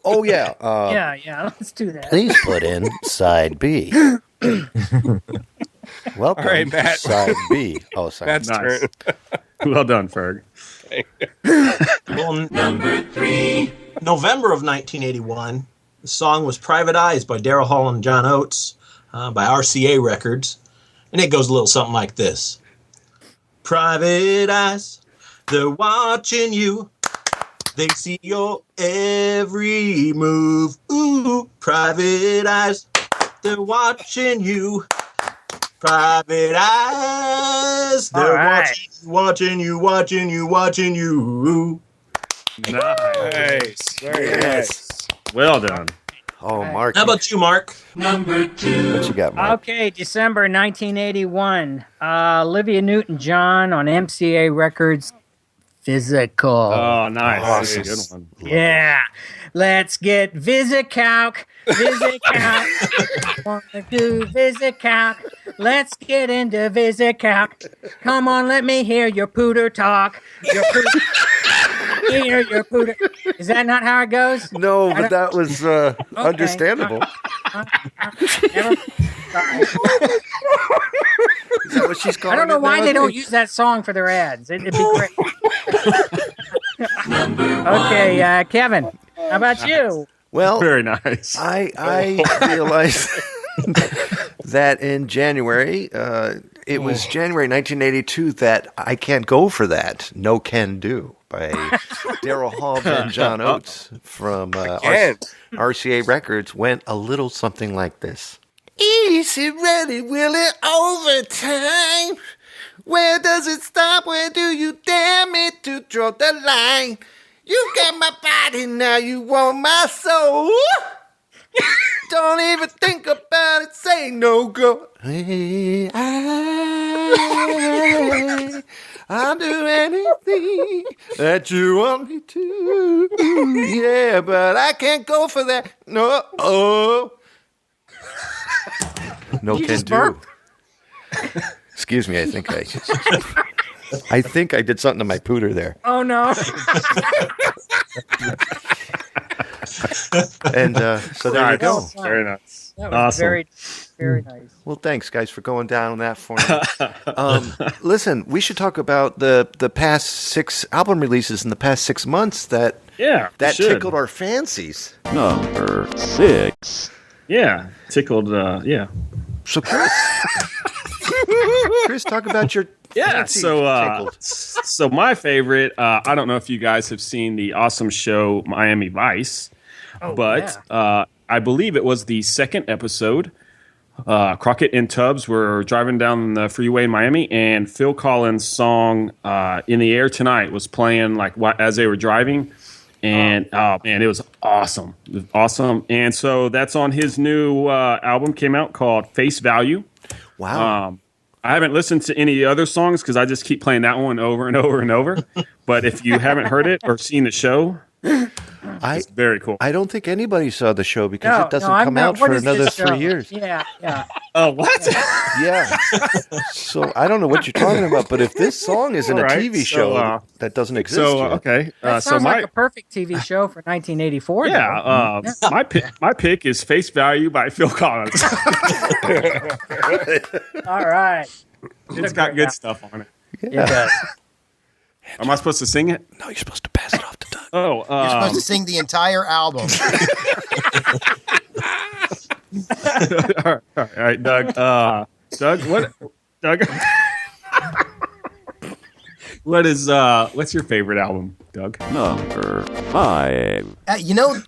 Speaker 2: Oh, yeah.
Speaker 4: Yeah. Let's do that.
Speaker 2: Please put in side B. Welcome
Speaker 5: All right, Matt.
Speaker 2: to side B. Oh, sorry.
Speaker 5: Matt's
Speaker 3: Nice.
Speaker 5: turn.
Speaker 3: Well done, Ferg.
Speaker 6: Well, number 3, November of 1981. The song was Private Eyes by Daryl Hall and John Oates by RCA Records. And it goes a little something like this. Private eyes, they're watching you. They see your every move. Ooh, private eyes, they're watching you. Private eyes, they're watching you.
Speaker 3: Nice. Very nice. Well done.
Speaker 2: Oh, Mark.
Speaker 6: How about you, Mark?
Speaker 2: What you got, Mark?
Speaker 4: Okay, December 1981. Olivia Newton-John on MCA Records. Physical.
Speaker 3: Oh, nice.
Speaker 2: Awesome.
Speaker 3: Good one.
Speaker 4: Yeah. Let's get VisiCalc. Wanna do VisiCalc. Let's get into VisiCalc. Come on, let me hear your pooter talk. Hear your pooter. Is that not how it goes?
Speaker 2: No, but that was understandable. Is that what she's calling
Speaker 4: I don't know
Speaker 2: it
Speaker 4: why
Speaker 2: now?
Speaker 4: they don't use that song for their ads. It'd be great. Okay, Kevin, how about you?
Speaker 2: Well,
Speaker 3: Very nice.
Speaker 2: I realized that in January, it was January 1982 that I Can't Go For That, No Can Do by Daryl Hall and John Oates from RCA Records went a little something like this. Easy, ready, will it overtime? Where does it stop? Where do you dare me to draw the line? You got my body, now you want my soul. Don't even think about it, say no, go. Hey, I'll do anything that you want me to. Yeah, but I can't go for that. No, no
Speaker 4: You
Speaker 2: can
Speaker 4: just
Speaker 2: do.
Speaker 4: burped.
Speaker 2: Excuse me, I think I did something to my pooter there.
Speaker 4: Oh, no.
Speaker 2: And so there you go.
Speaker 3: Very nice.
Speaker 4: That was
Speaker 3: Awesome.
Speaker 4: very, very nice.
Speaker 2: Well, thanks, guys, for going down on that for me. Listen, we should talk about the past 6 album releases in the past 6 months that tickled our fancies.
Speaker 1: Number 6.
Speaker 3: Yeah. Tickled. Yeah.
Speaker 2: So, Chris, talk about your fancy tickled.
Speaker 3: So my favorite. I don't know if you guys have seen the awesome show Miami Vice, but I believe it was the second episode. Crockett and Tubbs were driving down the freeway in Miami, and Phil Collins' song "In the Air Tonight" was playing as they were driving. And man, it was awesome. It was awesome. And so that's on his new album, came out, called Face Value.
Speaker 2: Wow.
Speaker 3: I haven't listened to any other songs because I just keep playing that one over and over and over. But if you haven't heard it or seen the show, it's very cool.
Speaker 2: I don't think anybody saw the show because it doesn't come out for another 3 years.
Speaker 4: Yeah.
Speaker 3: Oh, what?
Speaker 2: Yeah. So I don't know what you're talking about, but if this song is in a
Speaker 3: Alright,
Speaker 2: TV show that doesn't exist yet.
Speaker 3: Okay.
Speaker 4: That sounds like a perfect TV show for 1984.
Speaker 3: Yeah. My pick is Face Value by Phil Collins.
Speaker 4: All right.
Speaker 3: It's got good stuff on it.
Speaker 4: It does.
Speaker 3: Am I supposed to sing it?
Speaker 2: No, you're supposed to pass it off to Doug.
Speaker 3: Oh,
Speaker 9: You're supposed to sing the entire album.
Speaker 3: all right, Doug. Doug, what? Doug, what's your favorite album, Doug?
Speaker 1: Number 5.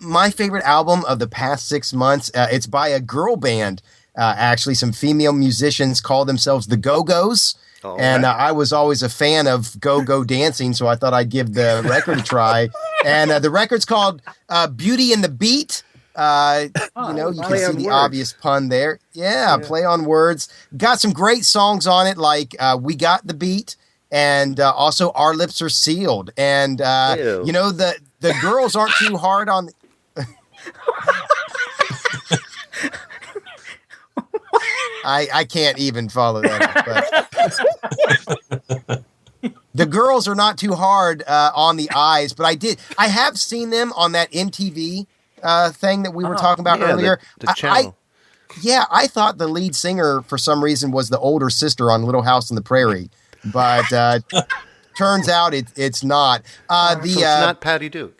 Speaker 9: My favorite album of the past 6 months, it's by a girl band. Actually, some female musicians call themselves the Go-Go's.
Speaker 2: Oh,
Speaker 9: and I was always a fan of go-go dancing, so I thought I'd give the record a try. And the record's called Beauty and the Beat. You can see the obvious pun there. Yeah, play on words. Got some great songs on it, like We Got the Beat, and also Our Lips Are Sealed. And, the girls aren't too hard on... I can't even follow that up, but the girls are not too hard on the eyes, but I have seen them on that MTV thing that we were talking about earlier.
Speaker 2: The channel.
Speaker 9: I thought the lead singer for some reason was the older sister on Little House on the Prairie, but turns out it's not.
Speaker 2: So it's not Patty Duke.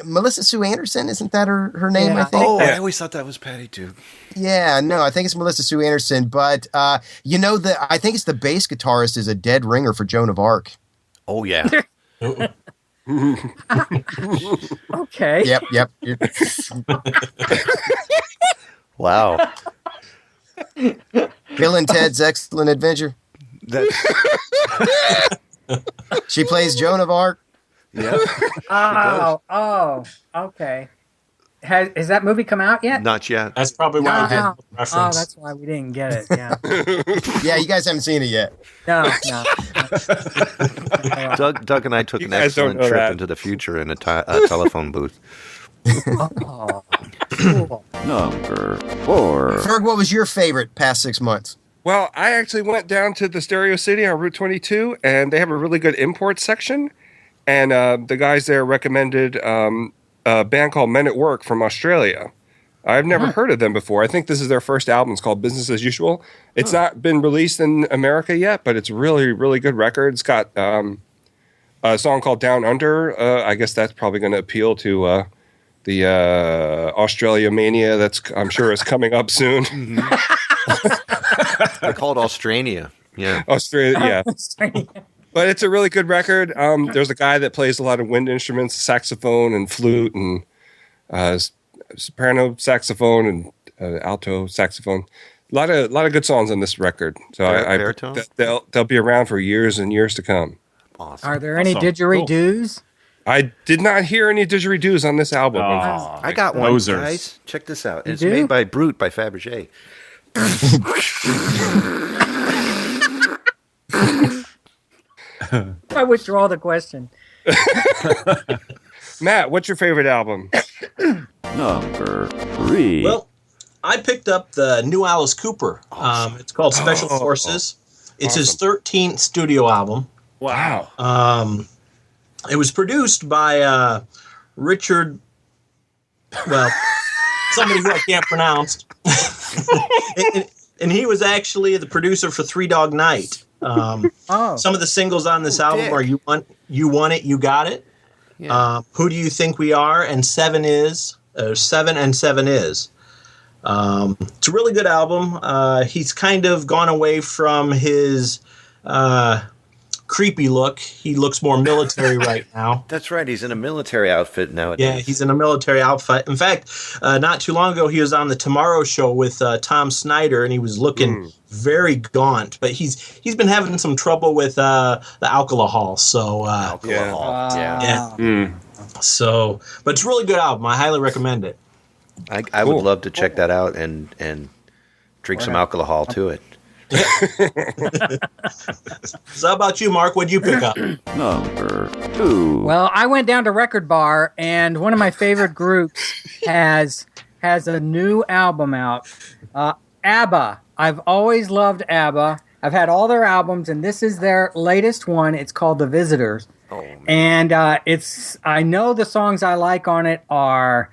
Speaker 9: Melissa Sue Anderson, isn't that her name?
Speaker 4: Yeah.
Speaker 9: I think.
Speaker 2: Oh, I always thought that was Patty Duke.
Speaker 9: Yeah, no, I think it's Melissa Sue Anderson, but I think it's the bass guitarist is a dead ringer for Joan of Arc.
Speaker 2: Oh yeah.
Speaker 4: Okay.
Speaker 9: Yep.
Speaker 2: Wow.
Speaker 9: Bill and Ted's Excellent Adventure.
Speaker 2: That's
Speaker 9: She plays Joan of Arc.
Speaker 2: yeah.
Speaker 4: Oh, okay. Has that movie come out yet?
Speaker 2: Not yet.
Speaker 6: That's probably why we did
Speaker 4: Oh,
Speaker 6: reference.
Speaker 4: that's why we didn't get it. Yeah.
Speaker 9: Yeah, you guys haven't seen it yet.
Speaker 4: No.
Speaker 2: Doug and I took an
Speaker 5: guys don't
Speaker 2: excellent
Speaker 5: know
Speaker 2: trip
Speaker 5: that.
Speaker 2: into the future in a telephone booth.
Speaker 4: Oh, cool.
Speaker 1: Number 4.
Speaker 9: Ferg, what was your favorite past 6 months?
Speaker 5: Well, I actually went down to the Stereo City on Route 22, and they have a really good import section. And the guys there recommended a band called Men at Work from Australia. I've never heard of them before. I think this is their first album. It's called Business as Usual. It's not been released in America yet, but it's really, really good record. It's got a song called Down Under. I guess that's probably going to appeal to the Australia mania that's, I'm sure, is coming up soon.
Speaker 2: They're called Australia. Yeah.
Speaker 5: Australia, yeah. But it's a really good record. There's a guy that plays a lot of wind instruments, saxophone and flute and soprano saxophone and alto saxophone. A lot of good songs on this record. So
Speaker 2: Baritone?
Speaker 5: they'll be around for years and years to come.
Speaker 2: Awesome.
Speaker 4: Are there any
Speaker 3: Awesome.
Speaker 4: didgeridoos?
Speaker 5: I did not hear any didgeridoos on this album.
Speaker 2: I got one,
Speaker 3: Posers.
Speaker 2: guys. Check this out. It's
Speaker 4: do?
Speaker 2: made by Brute by Fabergé.
Speaker 4: I withdraw the question.
Speaker 5: Matt, what's your favorite album?
Speaker 1: Number 3.
Speaker 6: Well, I picked up the new Alice Cooper. It's called Special Forces. It's his 13th studio album.
Speaker 5: Wow.
Speaker 6: It was produced by Richard, well, somebody who I can't pronounce. and he was actually the producer for Three Dog Night. Some of the singles on this album are You Want It, You Got It.
Speaker 2: Yeah.
Speaker 6: Who Do You Think We Are? And Seven Is. Seven and Seven Is. It's a really good album. He's kind of gone away from his creepy look. He looks more military right now.
Speaker 2: That's right. He's in a military outfit nowadays.
Speaker 6: Yeah, he's in a military outfit. In fact, not too long ago, he was on the Tomorrow Show with Tom Snyder, and he was looking very gaunt. But he's been having some trouble with the alcohol. So
Speaker 2: Alcohol.
Speaker 6: yeah. So, but it's a really good album. I highly recommend it.
Speaker 2: I would love to check that out and drink some alcohol to it.
Speaker 6: So how about you, Mark? What'd you pick up?
Speaker 1: Number 2.
Speaker 4: Well, I went down to Record Bar, and one of my favorite groups has a new album out. ABBA. I've always loved ABBA. I've had all their albums, and this is their latest one. It's called The Visitors.
Speaker 2: Oh, man.
Speaker 4: And I know the songs I like on it are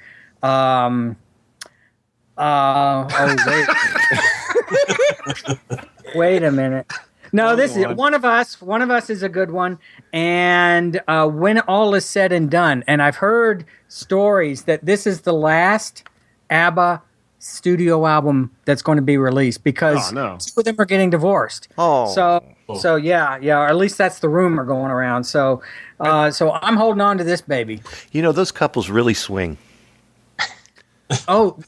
Speaker 4: Wait a minute. No, this is
Speaker 3: on.
Speaker 4: one of us. One of us is a good one. And when all is said and done, and I've heard stories that this is the last ABBA studio album that's going to be released because two of them are getting divorced.
Speaker 2: Oh,
Speaker 4: so yeah, or at least that's the rumor going around. So I'm holding on to this baby.
Speaker 2: You know, those couples really swing.
Speaker 4: Oh,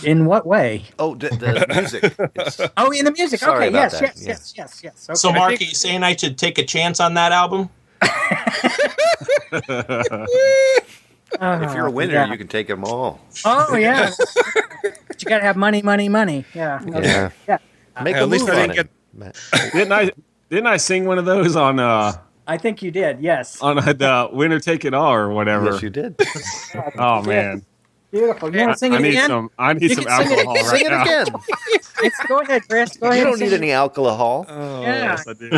Speaker 4: in what way?
Speaker 2: Oh, the music.
Speaker 4: Oh, in the music.
Speaker 2: Sorry
Speaker 4: Okay,
Speaker 2: about
Speaker 4: yes.
Speaker 2: that.
Speaker 4: Yes. Okay.
Speaker 6: So, Mark, are you saying I should take a chance on that album?
Speaker 2: If you're a winner, you can take them all.
Speaker 4: Oh yeah. But you got to have money. Yeah. Okay.
Speaker 2: Yeah. Make a
Speaker 5: At least
Speaker 2: move
Speaker 5: I
Speaker 2: on
Speaker 5: didn't
Speaker 2: it.
Speaker 3: Didn't I sing one of those on
Speaker 4: I think you did. Yes.
Speaker 3: on the Winner Take It All or whatever?
Speaker 2: Yes, you did.
Speaker 3: Oh man,
Speaker 4: Beautiful. You want to sing
Speaker 3: I
Speaker 4: it
Speaker 3: need
Speaker 4: again?
Speaker 3: I need
Speaker 4: You
Speaker 3: some
Speaker 4: can sing it-
Speaker 3: alcohol right
Speaker 2: Sing it
Speaker 3: now.
Speaker 2: again.
Speaker 4: Go ahead, Chris. Go ahead.
Speaker 2: You don't
Speaker 4: and
Speaker 2: need
Speaker 4: sing
Speaker 2: any alcohol.
Speaker 3: Oh,
Speaker 4: Yeah.
Speaker 3: yes, I do.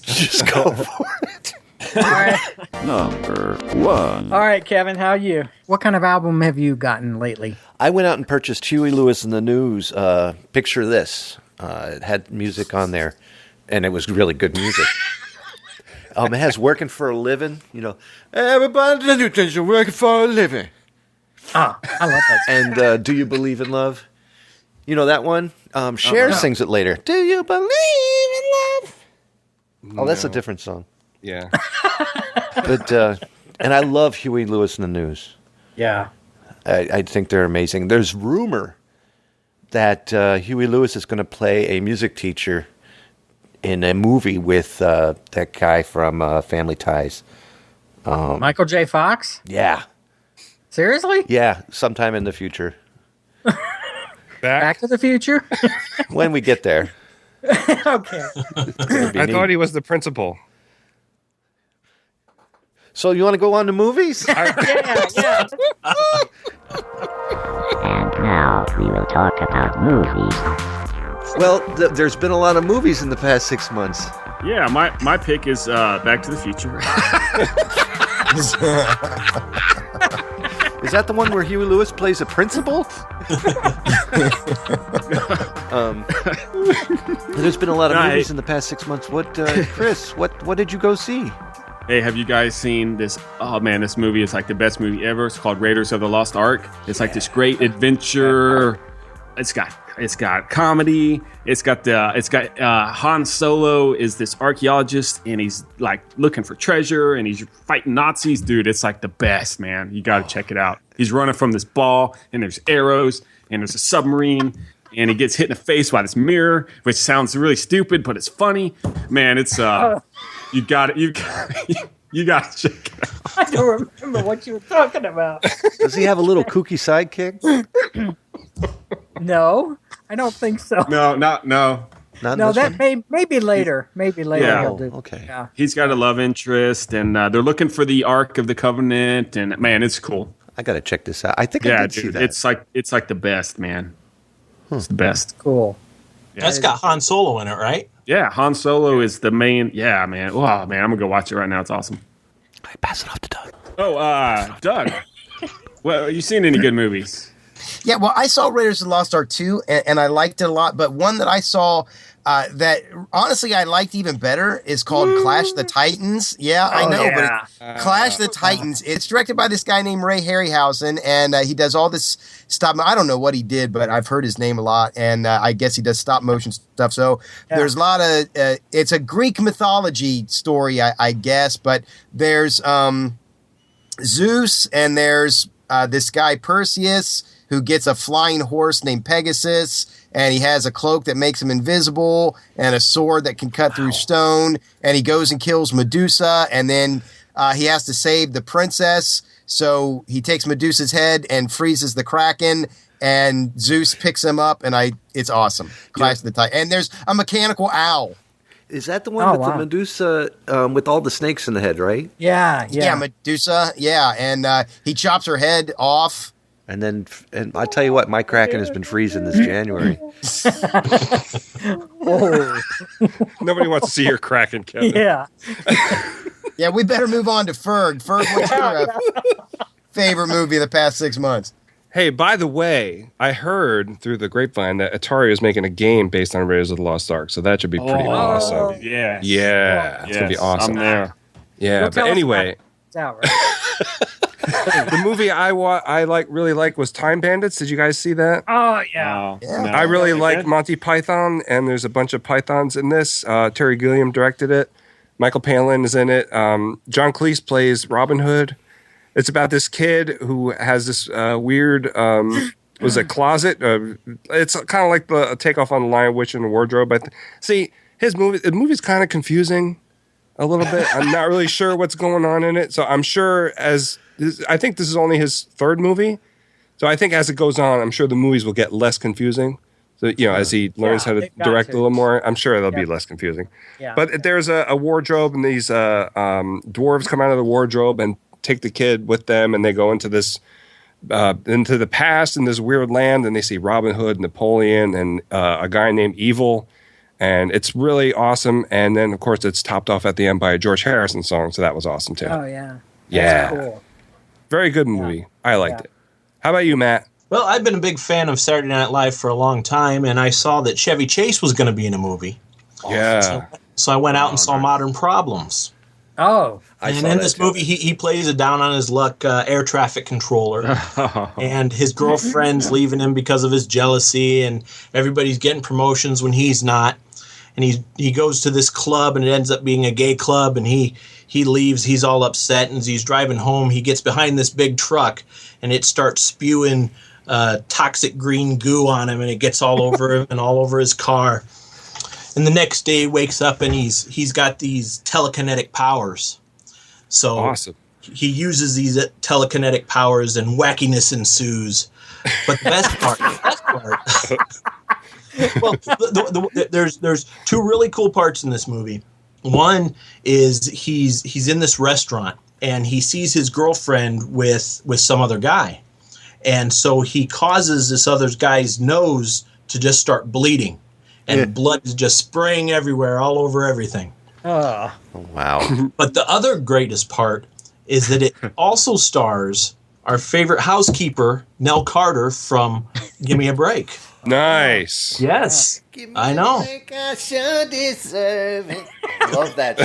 Speaker 2: Just go for it.
Speaker 4: it. All right.
Speaker 1: Number 1.
Speaker 4: All right, Kevin. How are you? What kind of album have you gotten lately?
Speaker 2: I went out and purchased Huey Lewis and the News. Picture This. It had music on there, and it was really good music. It has Working for a Living. You know, everybody in attention, working for a living.
Speaker 4: Oh, I love that.
Speaker 2: And Do You Believe in Love? You know that one? Cher sings it later. Do you believe in love? Oh, that's a different song.
Speaker 5: Yeah.
Speaker 2: But and I love Huey Lewis and the News.
Speaker 4: Yeah.
Speaker 2: I think they're amazing. There's rumor that Huey Lewis is going to play a music teacher in a movie with that guy from Family Ties.
Speaker 4: Michael J. Fox?
Speaker 2: Yeah.
Speaker 4: Seriously?
Speaker 2: Yeah, sometime in the future.
Speaker 4: Back to the Future?
Speaker 2: When we get there.
Speaker 4: Okay.
Speaker 5: I thought he was the principal.
Speaker 2: So you want to go on to movies?
Speaker 4: Yeah.
Speaker 8: And now we will talk about movies.
Speaker 2: Well, there's been a lot of movies in the past 6 months.
Speaker 3: Yeah, my pick is Back to the Future.
Speaker 2: Is that the one where Huey Lewis plays a principal? There's been a lot of movies in the past 6 months. What, Chris? What did you go see?
Speaker 3: Hey, have you guys seen this? Oh man, this movie is like the best movie ever. It's called Raiders of the Lost Ark. It's like this great adventure. It's got comedy. It's got Han Solo is this archaeologist and he's like looking for treasure and he's fighting Nazis. Dude, it's like the best, man. You got to check it out. He's running from this ball and there's arrows and there's a submarine and he gets hit in the face by this mirror, which sounds really stupid, but it's funny. Man, it's you got to check it out.
Speaker 4: I don't remember what you were talking about.
Speaker 2: Does he have a little kooky sidekick?
Speaker 4: No, I don't think so.
Speaker 3: No.
Speaker 2: Not in
Speaker 4: No,
Speaker 2: this
Speaker 4: that
Speaker 2: one?
Speaker 4: maybe later.
Speaker 3: Yeah.
Speaker 4: He'll do.
Speaker 2: Okay.
Speaker 4: Yeah.
Speaker 3: He's got a love interest, and they're looking for the Ark of the Covenant, and man, it's cool.
Speaker 2: I got to check this out. I think I
Speaker 3: Yeah,
Speaker 2: did see
Speaker 3: dude,
Speaker 2: that.
Speaker 3: it's like the best, man. It's the best.
Speaker 4: Cool.
Speaker 6: That's got Han Solo in it, right?
Speaker 3: Yeah, Han Solo is the main. Yeah, man. Oh man, I'm gonna go watch it right now. It's awesome.
Speaker 2: I pass it off to Doug.
Speaker 3: Oh, Doug. Well, you seen any good movies?
Speaker 9: Yeah, well, I saw Raiders of the Lost Ark 2, and I liked it a lot. But one that I saw that honestly I liked even better is called Clash the Titans. Yeah, I know, but Clash the Titans. It's directed by this guy named Ray Harryhausen, and he does all this stop. I don't know what he did, but I've heard his name a lot, and I guess he does stop motion stuff. So there's a lot of it's a Greek mythology story, I guess, but there's Zeus, and there's this guy Perseus, who gets a flying horse named Pegasus, and he has a cloak that makes him invisible and a sword that can cut through stone, and he goes and kills Medusa, and then he has to save the princess, so he takes Medusa's head and freezes the Kraken, and Zeus picks him up, and it's awesome. Clash of the Titans. And there's a mechanical owl.
Speaker 2: Is that the one with the Medusa with all the snakes in the head, right?
Speaker 4: Yeah.
Speaker 9: Yeah, Medusa, yeah, and he chops her head off.
Speaker 2: And I tell you what, my Kraken has been freezing this January.
Speaker 4: Oh.
Speaker 5: Nobody wants to see your Kraken, Kevin.
Speaker 4: Yeah.
Speaker 9: Yeah, we better move on to Ferg. Ferg, what's your favorite movie of the past 6 months?
Speaker 5: Hey, by the way, I heard through the grapevine that Atari is making a game based on Raiders of the Lost Ark, so that should be pretty awesome.
Speaker 3: Yeah.
Speaker 5: Yeah, it's gonna be awesome.
Speaker 3: I'm there.
Speaker 5: Yeah,
Speaker 4: You'll
Speaker 5: but
Speaker 4: tell us
Speaker 5: anyway,
Speaker 4: about it. It's out, right?
Speaker 5: the movie I really like was Time Bandits. Did you guys see that?
Speaker 4: Oh, yeah.
Speaker 3: No,
Speaker 5: I really like Monty Python, and there's a bunch of Pythons in this. Terry Gilliam directed it. Michael Palin is in it. John Cleese plays Robin Hood. It's about this kid who has this weird, was a closet. It's kind of like the takeoff on The Lion, Witch, and the Wardrobe. But see, the movie's kind of confusing a little bit. I'm not really sure what's going on in it. So I'm sure I think this is only his third movie. So I think as it goes on, I'm sure the movies will get less confusing. So, as he learns how to direct a little more, I'm sure they'll be less confusing. Yeah. But there's a wardrobe, and these dwarves come out of the wardrobe and take the kid with them, and they go into this into the past in this weird land, and they see Robin Hood, Napoleon, and a guy named Evil, and it's really awesome. And then, of course, it's topped off at the end by a George Harrison song, so that was awesome too.
Speaker 4: Oh yeah,
Speaker 5: yeah,
Speaker 4: that's cool.
Speaker 5: Very good movie. I liked it. How about you, Matt?
Speaker 6: Well, I've been a big fan of Saturday Night Live for a long time, and I saw that Chevy Chase was going to be in a movie.
Speaker 5: Yeah.
Speaker 6: So I went out and saw Modern Problems.
Speaker 4: Oh.
Speaker 6: And in this movie, he plays a down-on-his-luck air traffic controller. And his girlfriend's leaving him because of his jealousy, and everybody's getting promotions when he's not. And he goes to this club, and it ends up being a gay club, and he leaves. He's all upset, and as he's driving home, he gets behind this big truck, and it starts spewing toxic green goo on him, and it gets all over him and all over his car. And the next day he wakes up and he's got these telekinetic powers. So
Speaker 5: awesome.
Speaker 6: He uses these telekinetic powers and wackiness ensues. But the best part well, there's two really cool parts in this movie. One is he's in this restaurant and he sees his girlfriend with some other guy. And so he causes this other guy's nose to just start bleeding. And blood is just spraying everywhere, all over everything.
Speaker 2: Oh, wow.
Speaker 6: But the other greatest part is that it also stars our favorite housekeeper, Nell Carter, from Give Me a Break.
Speaker 5: Nice.
Speaker 6: Yes. I know.
Speaker 2: I should deserve it. Love that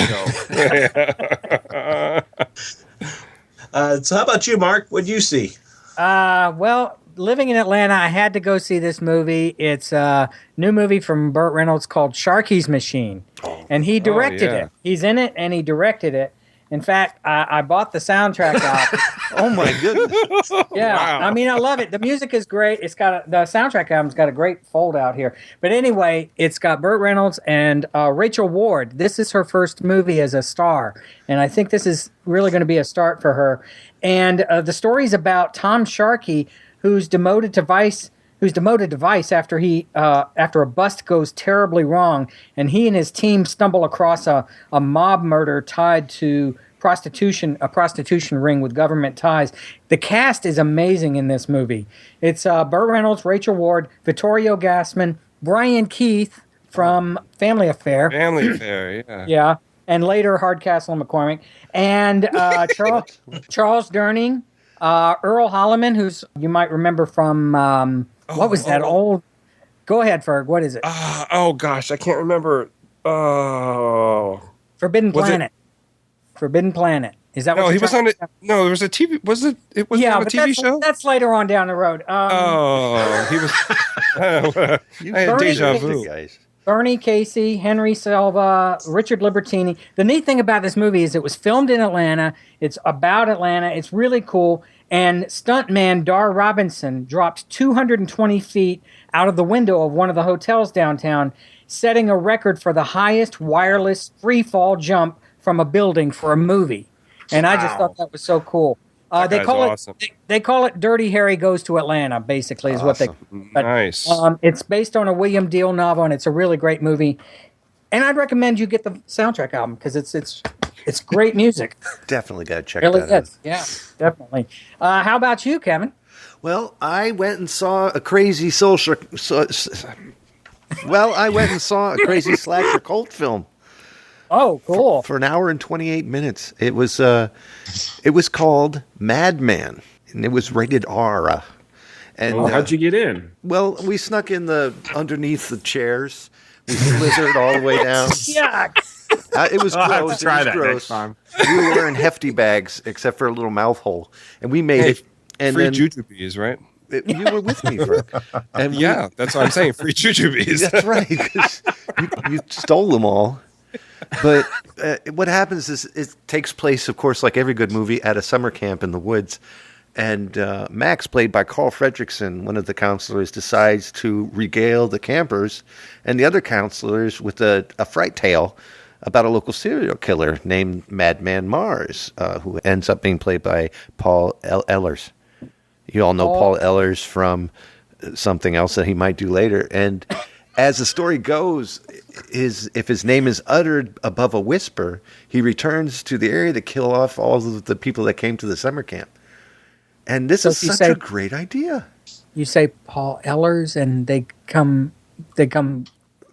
Speaker 2: show.
Speaker 6: So how about you, Mark? What'd you see?
Speaker 4: Well, living in Atlanta, I had to go see this movie. It's a new movie from Burt Reynolds called Sharky's Machine. And he directed it. He's in it, and he directed it. In fact, I bought the soundtrack album.
Speaker 2: Oh, my goodness.
Speaker 4: Yeah, wow. I mean, I love it. The music is great. It's got the soundtrack album's got a great fold out here. But anyway, it's got Burt Reynolds and Rachel Ward. This is her first movie as a star, and I think this is really going to be a start for her. And the story's about Tom Sharkey, who's demoted to vice after after a bust goes terribly wrong, and he and his team stumble across a mob murder tied to a prostitution ring with government ties. The cast is amazing in this movie. It's Burt Reynolds, Rachel Ward, Vittorio Gassman, Brian Keith from Family Affair. Yeah, and later Hardcastle and McCormick, and Charles Durning. Earl Holliman, who's you might remember from what was that old? Go ahead, Ferg. What is it?
Speaker 5: Oh gosh, I can't remember.
Speaker 4: Forbidden Planet. Forbidden Planet. Is that?
Speaker 5: No,
Speaker 4: what
Speaker 5: he was on it. No, there was a TV. Was it? It was on a TV show.
Speaker 4: That's later on down the road.
Speaker 5: He was. I had deja vu.
Speaker 2: Guys.
Speaker 4: Bernie Casey, Henry Silva, Richard Libertini. The neat thing about this movie is it was filmed in Atlanta. It's about Atlanta. It's really cool. And stuntman Dar Robinson dropped 220 feet out of the window of one of the hotels downtown, setting a record for the highest wireless free fall jump from a building for a movie. And I just thought that was so cool. They call it Dirty Harry Goes to Atlanta, basically, is what they. But,
Speaker 5: nice.
Speaker 4: It's based on a William Deal novel, and it's a really great movie. And I'd recommend you get the soundtrack album because it's great music.
Speaker 2: Definitely got to check
Speaker 4: really
Speaker 2: that out.
Speaker 4: Yeah, definitely. How about you, Kevin?
Speaker 2: Well, I went and saw a crazy slasher cult film.
Speaker 4: Oh, cool!
Speaker 2: For an hour and 28 minutes. It was called Madman, and it was rated R. And
Speaker 3: how'd you get in?
Speaker 2: Well, we snuck in underneath the chairs. We slithered all the way down.
Speaker 4: Yuck.
Speaker 2: It was
Speaker 3: I'll have to
Speaker 2: gross.
Speaker 3: try
Speaker 2: It was
Speaker 3: that
Speaker 2: gross.
Speaker 3: next time.
Speaker 2: We were wearing hefty bags, except for a little mouth hole, and we made it. And
Speaker 5: free
Speaker 2: then
Speaker 5: jujubes, right?
Speaker 2: you were with me, Frank. And
Speaker 5: Yeah, that's what I'm saying. Free jujubes.
Speaker 2: that's right. 'Cause you stole them all. But what happens is it takes place, of course, like every good movie, at a summer camp in the woods. And Max, played by Carl Fredricksen, one of the counselors, decides to regale the campers and the other counselors with a fright tale about a local serial killer named Madman Mars, who ends up being played by Paul Ehlers. You all know Paul Ehlers from something else that he might do later. And as the story goes, if his name is uttered above a whisper, he returns to the area to kill off all of the people that came to the summer camp. And this is such a great idea.
Speaker 4: You say Paul Ehlers, and they come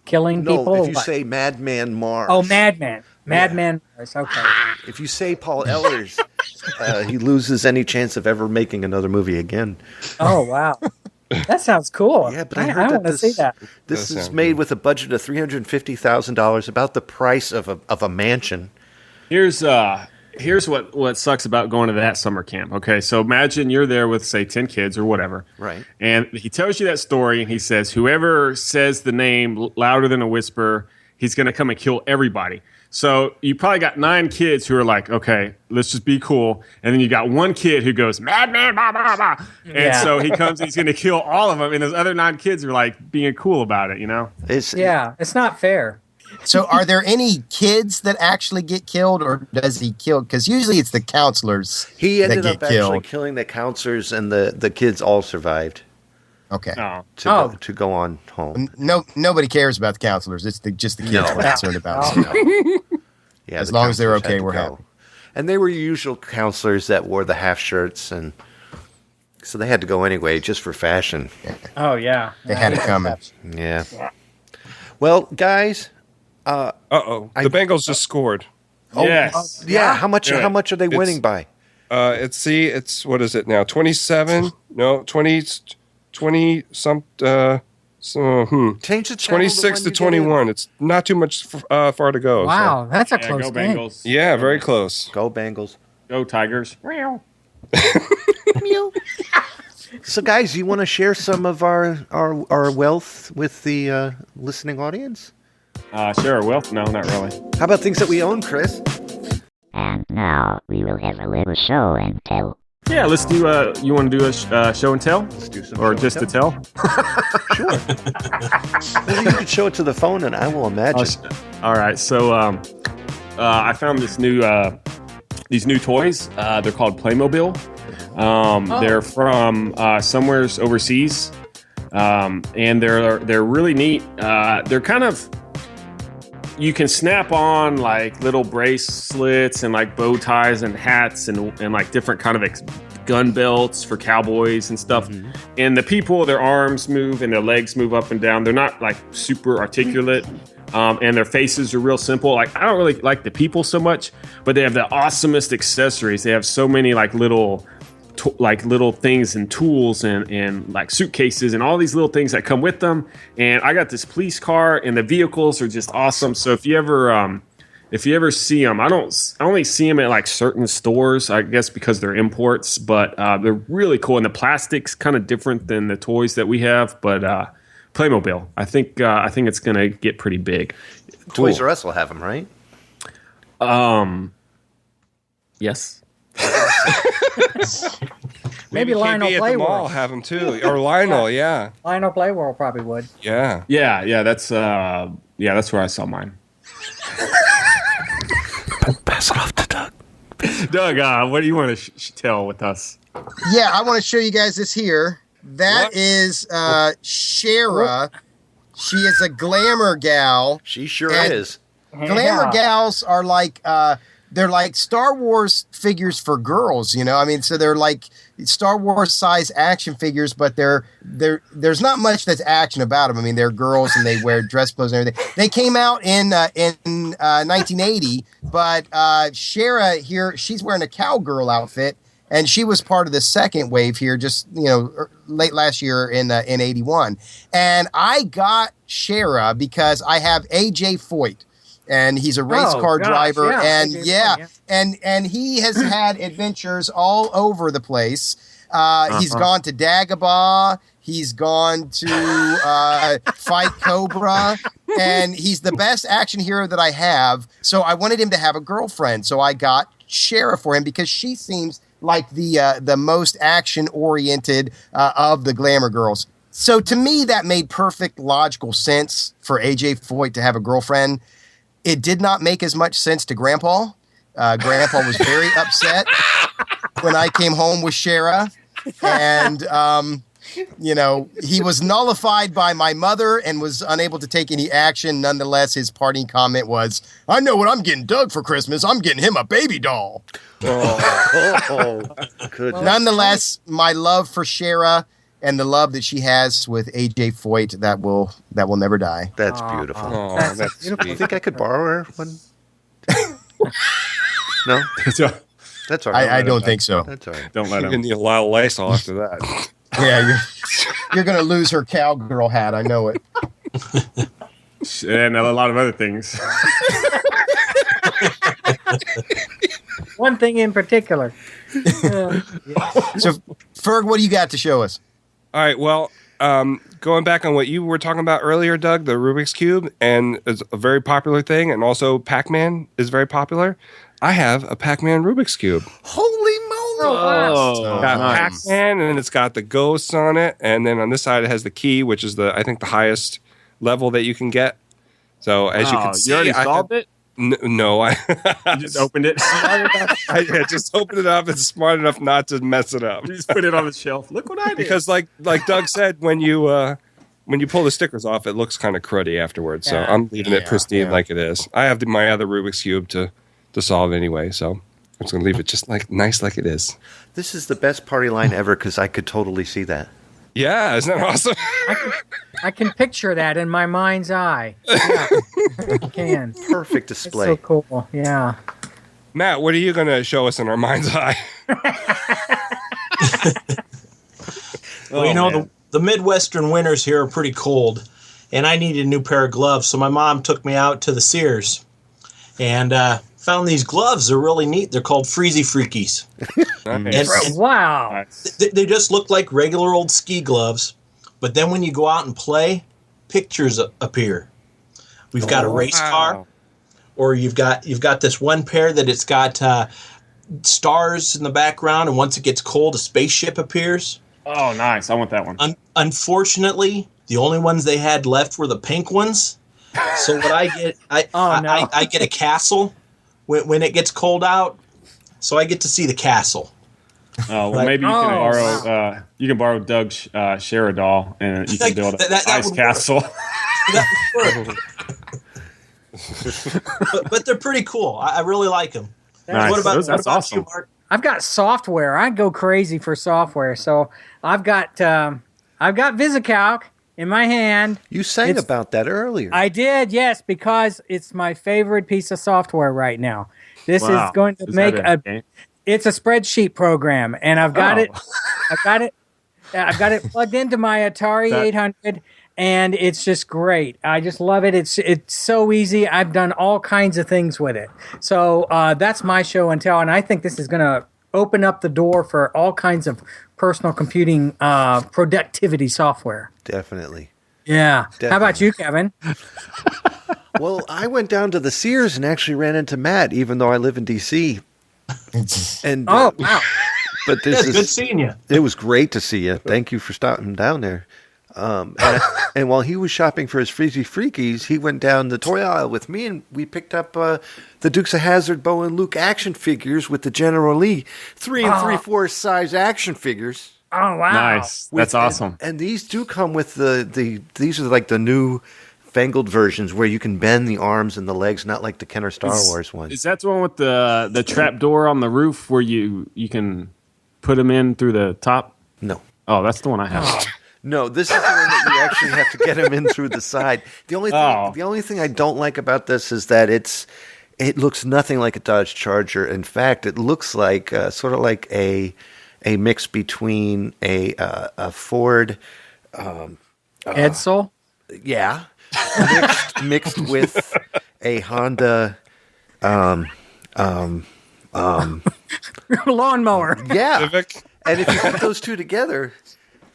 Speaker 4: killing people?
Speaker 2: No, if you say Madman Mars.
Speaker 4: Oh, Madman. Madman Mars, okay.
Speaker 2: If you say Paul Ehlers, he loses any chance of ever making another movie again.
Speaker 4: Oh, wow. That sounds cool.
Speaker 2: Yeah, but I heard
Speaker 4: want to see that.
Speaker 2: This is made with a budget of $350,000, about the price of a mansion.
Speaker 3: Here's what sucks about going to that summer camp. Okay, so imagine you're there with, say, 10 kids or whatever.
Speaker 2: Right.
Speaker 3: And he tells you that story, and he says, whoever says the name louder than a whisper, he's going to come and kill everybody. So you probably got 9 kids who are like, okay, let's just be cool. And then you got one kid who goes, madman, blah, blah, blah. And so he comes and he's going to kill all of them. And those other 9 kids are like being cool about it, you know?
Speaker 4: It's not fair.
Speaker 9: So are there any kids that actually get killed, or does he kill? Because usually it's the counselors
Speaker 2: He ended
Speaker 9: that
Speaker 2: up
Speaker 9: get
Speaker 2: actually
Speaker 9: killed.
Speaker 2: killing the counselors, and the kids all survived
Speaker 9: Okay.
Speaker 2: to go on home.
Speaker 9: Nobody cares about the counselors. It's just the kids we're concerned about.
Speaker 2: Yeah,
Speaker 9: As
Speaker 2: the
Speaker 9: long as they're
Speaker 2: counselors had
Speaker 9: okay,
Speaker 2: to
Speaker 9: we're
Speaker 2: go.
Speaker 9: happy.
Speaker 2: And they were usual counselors that wore the half shirts, and so they had to go anyway, just for fashion.
Speaker 4: Oh, yeah.
Speaker 9: They had it coming.
Speaker 2: Yeah. Well, guys.
Speaker 5: The Bengals just scored.
Speaker 3: Yes.
Speaker 2: Yeah. How much are they winning by?
Speaker 5: It's what is it now? 27? No, 20 some.
Speaker 2: Change the channel
Speaker 5: 26 to 21. It's not too much far to go.
Speaker 4: Wow, that's a
Speaker 3: Yeah,
Speaker 4: close
Speaker 3: go
Speaker 4: game.
Speaker 3: Bengals.
Speaker 5: Yeah, very close.
Speaker 2: Go Bengals.
Speaker 3: Go Tigers.
Speaker 2: So, guys, you want to share some of our wealth with the listening audience?
Speaker 3: Sure, well, no, not really.
Speaker 2: How about things that we own, Chris?
Speaker 8: And now we will have a little show and tell.
Speaker 3: Yeah, let's do. You want to do a show and tell?
Speaker 2: Let's do some
Speaker 3: Or
Speaker 2: show
Speaker 3: just
Speaker 2: and
Speaker 3: to tell?
Speaker 2: Sure. Well, you could show it to the phone, and I will imagine.
Speaker 3: All right, so I found these new toys. They're called Playmobil. They're from somewhere overseas, and they're really neat. They're kind of, you can snap on like little bracelets and like bow ties and hats and like different kind of gun belts for cowboys and stuff. Mm-hmm. And the people, their arms move and their legs move up and down. They're not like super articulate. And their faces are real simple. Like, I don't really like the people so much, but they have the awesomest accessories. They have so many like little things and tools and like suitcases and all these little things that come with them. And I got this police car, and the vehicles are just awesome. So if you ever see them, I only see them at like certain stores, I guess, because they're imports, but they're really cool. And the plastic's kind of different than the toys that we have, but Playmobil, I think it's gonna get pretty big.
Speaker 2: Toys R Us will have them, right?
Speaker 3: Yes.
Speaker 4: Maybe Lionel
Speaker 5: KB at the mall
Speaker 4: Playworld.
Speaker 5: have them too, or Lionel, yeah.
Speaker 4: Lionel Playworld probably would.
Speaker 5: Yeah.
Speaker 3: Yeah, that's where I saw mine.
Speaker 2: Pass it off to Doug.
Speaker 3: Doug, what do you want to tell with us?
Speaker 9: Yeah, I want to show you guys this here. That is Shara. She is a glamour gal.
Speaker 2: She sure
Speaker 9: And
Speaker 2: is.
Speaker 9: Glamour gals are like they're like Star Wars figures for girls, you know. I mean, so they're like Star Wars size action figures, but there's not much that's action about them. I mean, they're girls and they wear dress clothes and everything. They came out in 1980, but Shara here, she's wearing a cowgirl outfit, and she was part of the second wave here, just late last year in '81. And I got Shara because I have AJ Foyt, and he's a race car driver, and and he has had adventures all over the place. He's gone to Dagobah. He's gone to fight Cobra, and he's the best action hero that I have. So I wanted him to have a girlfriend. So I got Shara for him because she seems like the most action-oriented of the glamour girls. So to me, that made perfect logical sense for AJ Foyt to have a girlfriend. It did not make as much sense to Grandpa. Grandpa was very upset when I came home with Shara, and he was nullified by my mother and was unable to take any action. Nonetheless, his parting comment was, "I know what I'm getting Doug for Christmas. I'm getting him a baby doll."
Speaker 2: Goodness.
Speaker 9: Nonetheless, my love for Shara and the love that she has with AJ Foyt, that will never die.
Speaker 2: That's beautiful.
Speaker 5: That's
Speaker 2: Do you think I could borrow her one? No? That's all right.
Speaker 9: I don't think so.
Speaker 2: That's all right.
Speaker 3: Don't let
Speaker 5: You're
Speaker 3: him.
Speaker 5: gonna need a lot of Lysol after that.
Speaker 9: Yeah, you're going to lose her cowgirl hat. I know it.
Speaker 3: And a lot of other things.
Speaker 4: One thing in particular.
Speaker 9: So, Ferg, what do you got to show us?
Speaker 5: All right. Well, going back on what you were talking about earlier, Doug, the Rubik's Cube, and it's a very popular thing, and also Pac-Man is very popular. I have a Pac-Man Rubik's Cube.
Speaker 2: Holy moly!
Speaker 3: Oh,
Speaker 5: Got
Speaker 3: nice.
Speaker 5: Pac-Man, and it's got the ghosts on it, and then on this side it has the key, which is I think the highest level that you can get. So as you can see,
Speaker 3: you already solved it?
Speaker 5: No, I
Speaker 3: You just opened it.
Speaker 5: I just opened it up and smart enough not to mess it up.
Speaker 3: You just put it on the shelf. Look what I did.
Speaker 5: Because like Doug said, when you pull the stickers off, it looks kind of cruddy afterwards. So I'm leaving it pristine like it is. I have my other Rubik's Cube to solve anyway, so I'm just going to leave it just nice like it is.
Speaker 2: This is the best party line ever because I could totally see that.
Speaker 5: Yeah, isn't that awesome?
Speaker 4: I can picture that in my mind's eye. Yeah, I can.
Speaker 2: Perfect
Speaker 4: It's
Speaker 2: display.
Speaker 4: so cool. Yeah.
Speaker 5: Matt, what are you going to show us in our mind's eye?
Speaker 6: Well, the Midwestern winters here are pretty cold, and I needed a new pair of gloves, so my mom took me out to the Sears and found these gloves. They're really neat. They're called Freezy Freakies. And
Speaker 4: Wow.
Speaker 6: they just look like regular old ski gloves, but then when you go out and play, pictures appear. We've got a race car, or you've got this one pair that it's got stars in the background, and once it gets cold, a spaceship appears.
Speaker 3: Oh, nice. I want that one.
Speaker 6: Unfortunately, the only ones they had left were the pink ones. So what I get, I get a castle when it gets cold out, so I get to see the castle.
Speaker 3: Oh, well, maybe you can borrow Doug's Shara doll, and you can build an ice castle.
Speaker 6: but they're pretty cool. I really like them.
Speaker 3: Nice.
Speaker 6: What about
Speaker 3: awesome.
Speaker 6: you, Mark?
Speaker 4: I've got software. I go crazy for software. So I've got VisiCalc in my hand.
Speaker 2: You sang about that earlier.
Speaker 4: I did, yes, because it's my favorite piece of software right now. This is going to make it's a spreadsheet program, and I've got it. I've got it plugged into my Atari 800, and it's just great. I just love it. It's so easy. I've done all kinds of things with it. So that's my show and tell, and I think this is going to open up the door for all kinds of personal computing productivity software.
Speaker 2: Definitely.
Speaker 4: Yeah.
Speaker 2: Definitely.
Speaker 4: How about you, Kevin?
Speaker 2: Well, I went down to the Sears and actually ran into Matt, even though I live in D.C. And
Speaker 4: wow.
Speaker 2: But this
Speaker 6: It's good seeing you.
Speaker 2: It was great to see you. Thank you for stopping down there. And while he was shopping for his Freezy Freakies, he went down the toy aisle with me, and we picked up the Dukes of Hazzard, Bo and Luke action figures with the General Lee 3 3/4 size action figures.
Speaker 4: Oh wow!
Speaker 3: Nice, that's awesome.
Speaker 2: And these do come with these are like the new fangled versions where you can bend the arms and the legs, not like the Kenner Star Wars one.
Speaker 3: Is that the one with the trap door on the roof where you can put them in through the top?
Speaker 2: No.
Speaker 3: Oh, that's the one I have.
Speaker 2: No, this is the one that you actually have to get them in through the side. The only thing I don't like about this is that It looks nothing like a Dodge Charger. In fact, it looks like sort of like a mix between a Ford
Speaker 4: Edsel?
Speaker 2: Yeah. Mixed with a Honda
Speaker 4: lawnmower.
Speaker 2: Yeah.
Speaker 5: Civic.
Speaker 2: And if you put those two together,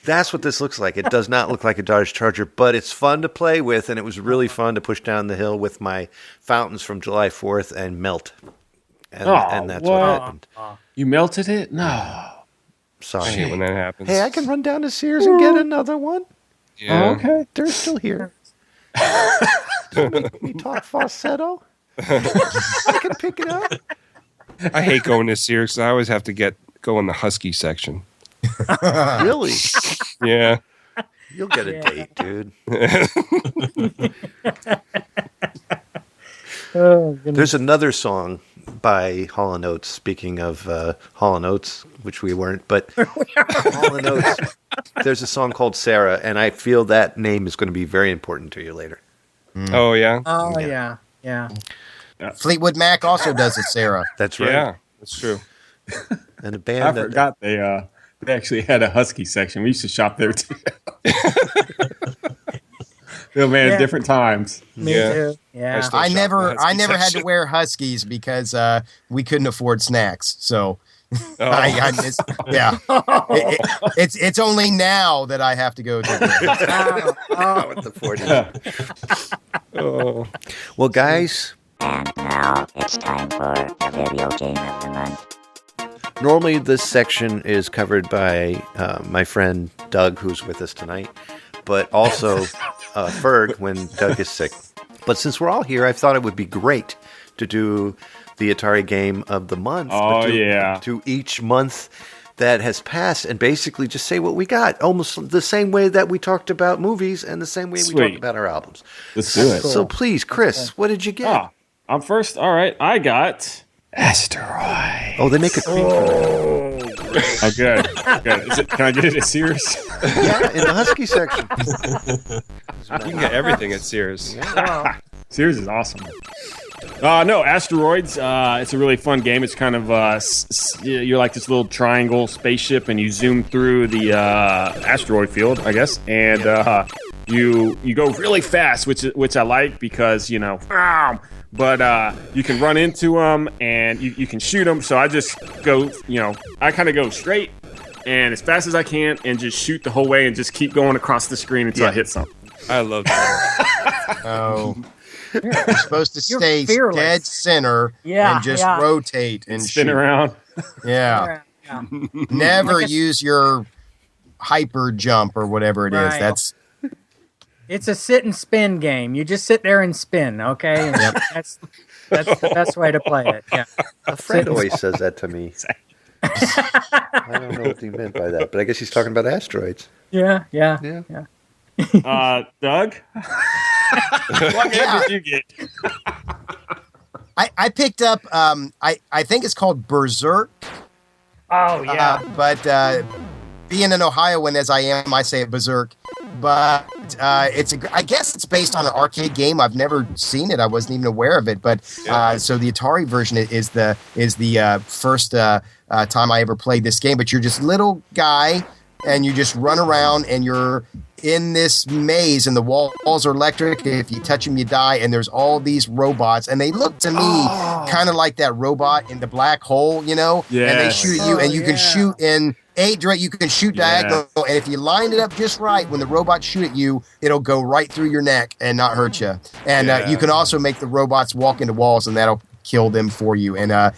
Speaker 2: that's what this looks like. It does not look like a Dodge Charger, but it's fun to play with, and it was really fun to push down the hill with my fountains from July 4th and melt. And that's what happened.
Speaker 3: You melted it? No.
Speaker 2: Sorry.
Speaker 5: I hate when that happens.
Speaker 2: Hey, I can run down to Sears and get another one.
Speaker 5: Yeah.
Speaker 3: Okay.
Speaker 2: They're still here. We talk falsetto. I can pick it up.
Speaker 5: I hate going to Sears 'cause I always have to go in the Husky section.
Speaker 2: Really?
Speaker 5: Yeah.
Speaker 2: You'll get a date, dude. There's another song by Hall & Oates, speaking of Hall & Oates, which we weren't, but Hall & Oates, there's a song called Sarah, and I feel that name is going to be very important to you later.
Speaker 5: Oh, yeah?
Speaker 4: Oh, yeah.
Speaker 9: Fleetwood Mac also does it, Sarah.
Speaker 2: That's right.
Speaker 5: Yeah, that's true.
Speaker 2: And a
Speaker 3: I
Speaker 2: band
Speaker 3: forgot they actually had a Husky section. We used to shop there too. Oh man, different times.
Speaker 4: Me too. Yeah.
Speaker 9: I never had to
Speaker 5: section.
Speaker 9: wear Huskies because we couldn't afford snacks. So it's only now that I have to go to
Speaker 2: with the 40s. Well, guys,
Speaker 8: And now it's time for the video game of the month.
Speaker 2: normally this section is covered by my friend Doug, who's with us tonight, but also Ferg when Doug is sick. But since we're all here, I thought it would be great to do the Atari game of the month.
Speaker 3: Oh,
Speaker 2: to each month that has passed and basically just say what we got. Almost the same way that we talked about movies and the same way we talked about our albums.
Speaker 3: Let's do it.
Speaker 2: So please, Chris, what did you get?
Speaker 3: I'm first. All right. I got Asteroid.
Speaker 2: Oh, they make a cream for that.
Speaker 3: Oh, good. Good. Can I get it at Sears?
Speaker 2: Yeah, in the Husky section.
Speaker 5: You can get everything at Sears.
Speaker 3: Sears is awesome. No, Asteroids. It's a really fun game. It's kind of you're like this little triangle spaceship, and you zoom through the asteroid field, I guess, and you go really fast, which I like because but you can run into them and you can shoot them. So I just go, I kind of go straight and as fast as I can and just shoot the whole way and just keep going across the screen until I hit something.
Speaker 5: I love that.
Speaker 9: Oh. You're supposed to stay dead center and just rotate and
Speaker 3: spin around.
Speaker 9: Yeah. Never use your hyper jump or whatever it is.
Speaker 4: It's a sit and spin game. You just sit there and spin, okay? And that's the best way to play it. Yeah.
Speaker 2: A friend always says that to me. I don't know what he meant by that, but I guess he's talking about asteroids.
Speaker 4: Yeah.
Speaker 3: Doug? What game did you get?
Speaker 9: I picked up, I think it's called Berserk.
Speaker 4: Oh, yeah.
Speaker 9: But being an Ohioan as I am, I say it Berserk. But I guess it's based on an arcade game. I've never seen it. I wasn't even aware of it. But so the Atari version is the first time I ever played this game. But you're just little guy, and you just run around, and you're in this maze, and the walls are electric. If you touch them, you die. And there's all these robots, and they look to me kind of like that robot in the black hole, Yeah. And they shoot at you, and you can shoot in 8 direct. You can shoot diagonal, and if you line it up just right, when the robots shoot at you, it'll go right through your neck and not hurt you. And you can also make the robots walk into walls, and that'll kill them for you. And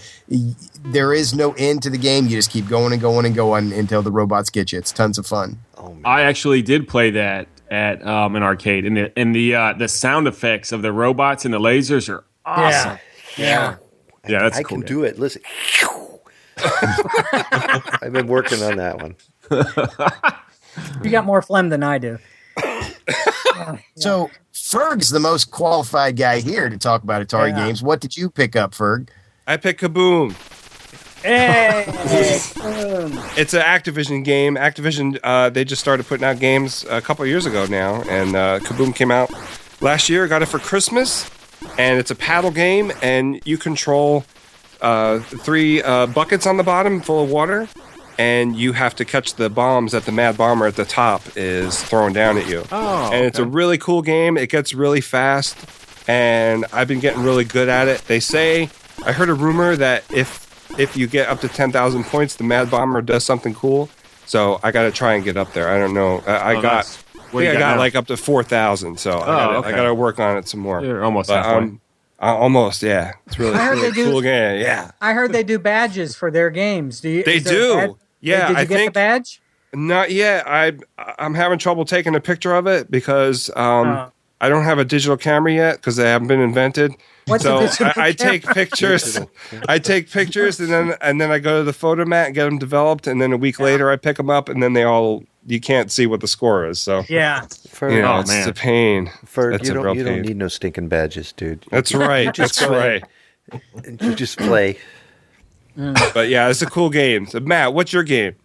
Speaker 9: there is no end to the game. You just keep going and going and going until the robots get you. It's tons of fun.
Speaker 3: I actually did play that at an arcade, and the sound effects of the robots and the lasers are awesome.
Speaker 2: Yeah,
Speaker 3: that's
Speaker 2: I
Speaker 3: cool.
Speaker 2: can do it. Listen, I've been working on that one.
Speaker 4: You got more phlegm than I do.
Speaker 9: So Ferg's the most qualified guy here to talk about Atari games. What did you pick up, Ferg?
Speaker 5: I picked Kaboom.
Speaker 4: Hey!
Speaker 5: It's an Activision game. Activision, they just started putting out games a couple of years ago now, and Kaboom came out last year. Got it for Christmas. and it's a paddle game, and you control 3 buckets on the bottom full of water, and you have to catch the bombs that the Mad Bomber at the top is throwing down at you.
Speaker 3: Oh,
Speaker 5: and it's a really cool game. It gets really fast, and I've been getting really good at it. They say, I heard a rumor that if you get up to 10,000 points, the Mad Bomber does something cool. So I got to try and get up there. I don't know. I got like up to 4,000. So I got to work on it some more.
Speaker 3: You're almost halfway.
Speaker 5: Almost, yeah. It's really, really cool game. Yeah.
Speaker 4: I heard they do badges for their games.
Speaker 5: They do. Yeah.
Speaker 4: Did you get the badge?
Speaker 5: Not yet. I'm having trouble taking a picture of it because I don't have a digital camera yet because they haven't been invented. So I take pictures. I take pictures and then I go to the photo mat and get them developed, and then a week later I pick them up, and then you can't see what the score is. So
Speaker 4: it's
Speaker 5: a pain.
Speaker 2: You don't need no stinking badges, dude.
Speaker 5: That's right. That's right.
Speaker 2: You just play.
Speaker 5: But yeah, it's a cool game. So Matt, what's your game?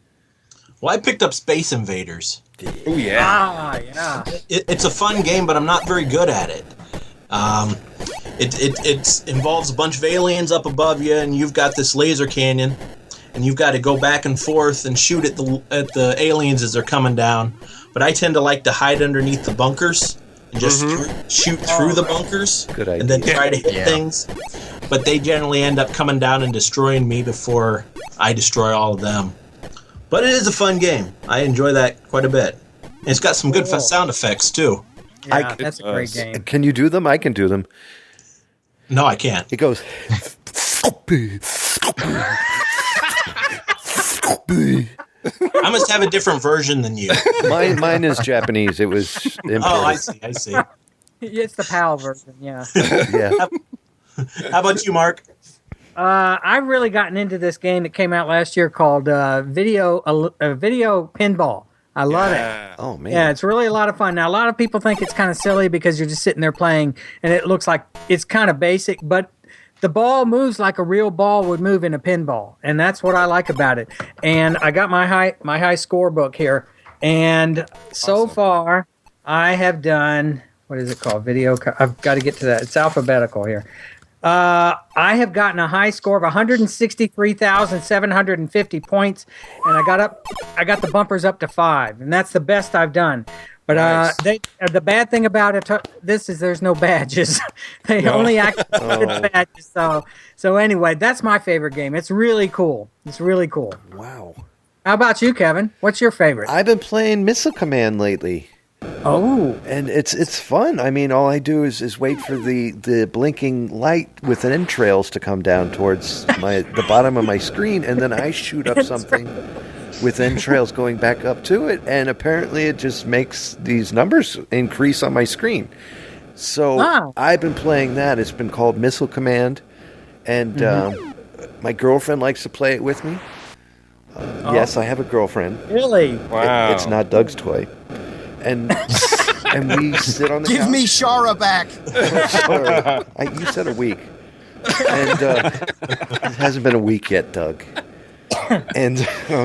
Speaker 6: Well, I picked up Space Invaders.
Speaker 5: Oh yeah.
Speaker 4: Yeah.
Speaker 6: It's a fun game, but I'm not very good at it. It involves a bunch of aliens up above you, and you've got this laser cannon, and you've got to go back and forth and shoot at the aliens as they're coming down. But I tend to like to hide underneath the bunkers and just shoot through the bunkers.
Speaker 2: Good idea.
Speaker 6: And then try to hit things. But they generally end up coming down and destroying me before I destroy all of them. But it is a fun game. I enjoy that quite a bit. And it's got some good sound effects, too.
Speaker 4: Yeah, that's a great game.
Speaker 2: Can you do them? I can do them.
Speaker 6: No, I can't.
Speaker 2: It goes.
Speaker 6: I must have a different version than you.
Speaker 2: Mine is Japanese. It was imported.
Speaker 6: Oh, I see.
Speaker 4: It's the PAL version, yeah.
Speaker 2: Yeah.
Speaker 6: How about you, Mark?
Speaker 4: I've really gotten into this game that came out last year called Video Pinball. I love it.
Speaker 2: Oh, man.
Speaker 4: Yeah, it's really a lot of fun. Now, a lot of people think it's kind of silly because you're just sitting there playing, and it looks like it's kind of basic, but the ball moves like a real ball would move in a pinball, and that's what I like about it. And I got my high score book here, and so far I have done, what is it called? I've got to get to that. It's alphabetical here. I have gotten a high score of 163,750 points, and I got the bumpers up to 5, and that's the best I've done. But
Speaker 5: Nice.
Speaker 4: The bad thing about it, there's no badges. They only activated badges. So anyway, that's my favorite game. It's really cool.
Speaker 2: Wow.
Speaker 4: How about you, Kevin? What's your favorite?
Speaker 2: I've been playing Missile Command lately.
Speaker 4: Oh.
Speaker 2: And it's fun. I mean, all I do is wait for the blinking light with entrails to come down towards the bottom of my screen, and then I shoot up something with entrails going back up to it, and apparently it just makes these numbers increase on my screen. So I've been playing that. It's been called Missile Command, and my girlfriend likes to play it with me. Yes, I have a girlfriend.
Speaker 4: Really?
Speaker 5: Wow.
Speaker 2: It's not Doug's toy. And we sit on the couch.
Speaker 9: Give me Shara back.
Speaker 2: You said a week. And it hasn't been a week yet, Doug. And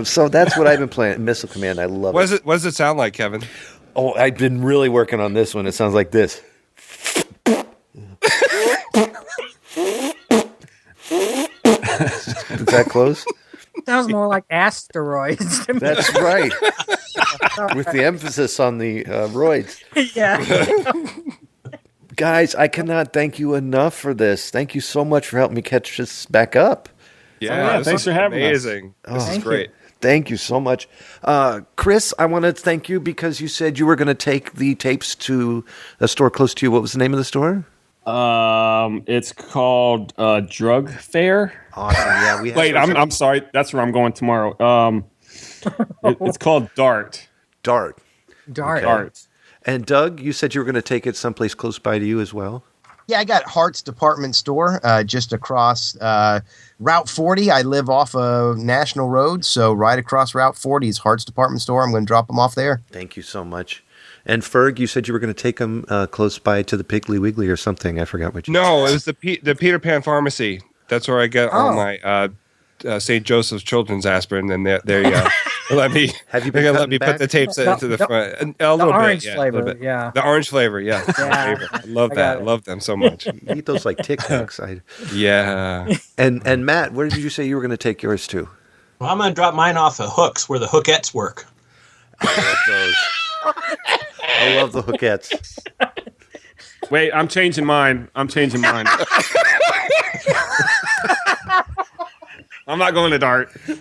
Speaker 2: so that's what I've been playing. Missile Command, I love it.
Speaker 5: What does it sound like, Kevin?
Speaker 2: Oh, I've been really working on this one. It sounds like this. Is that close?
Speaker 4: Sounds more like asteroids to me.
Speaker 2: That's right. With the emphasis on the roids.
Speaker 4: Yeah.
Speaker 2: Guys, I cannot thank you enough for this. Thank you so much for helping me catch this back up.
Speaker 5: Yeah,
Speaker 3: thanks for having us.
Speaker 5: amazing. This is great.
Speaker 2: Thank you so much. Chris, I want to thank you because you said you were going to take the tapes to a store close to you. What was the name of the store?
Speaker 3: It's called Drug Fair.
Speaker 2: Awesome. Yeah, we have
Speaker 3: Wait, I'm sorry. That's where I'm going tomorrow. It's called Dart.
Speaker 2: Dart.
Speaker 3: Dart.
Speaker 2: And Doug, you said you were going to take it someplace close by to you as well?
Speaker 9: Yeah, I got Hart's Department Store just across Route 40. I live off of National Road, so right across Route 40 is Hart's Department Store. I'm going to drop them off there.
Speaker 2: Thank you so much. And Ferg, you said you were going to take them close by to the Piggly Wiggly or something. I forgot which.
Speaker 5: No, it was the Peter Pan Pharmacy. That's where I get all my St. Joseph's Children's aspirin, and there you go. Let me.
Speaker 2: Have you been
Speaker 5: They're gonna let
Speaker 2: cutting
Speaker 5: me
Speaker 2: back?
Speaker 5: put the tapes into the front. A little
Speaker 4: orange
Speaker 5: bit, yeah,
Speaker 4: flavor,
Speaker 5: a little bit.
Speaker 4: yeah.
Speaker 5: The orange flavor, yeah. It's my
Speaker 4: Yeah.
Speaker 5: favorite. I love
Speaker 4: I
Speaker 5: that.
Speaker 4: got
Speaker 5: I
Speaker 4: it.
Speaker 5: love them so much.
Speaker 2: Eat those like Tic Tacs.
Speaker 5: Yeah.
Speaker 2: And Matt, where did you say you were going to take yours to?
Speaker 6: Well, I'm going to drop mine off at Hooks, where the hookettes work.
Speaker 2: I love those. I love the hookettes.
Speaker 3: Wait, I'm changing mine. I'm not going to Dart.
Speaker 2: You're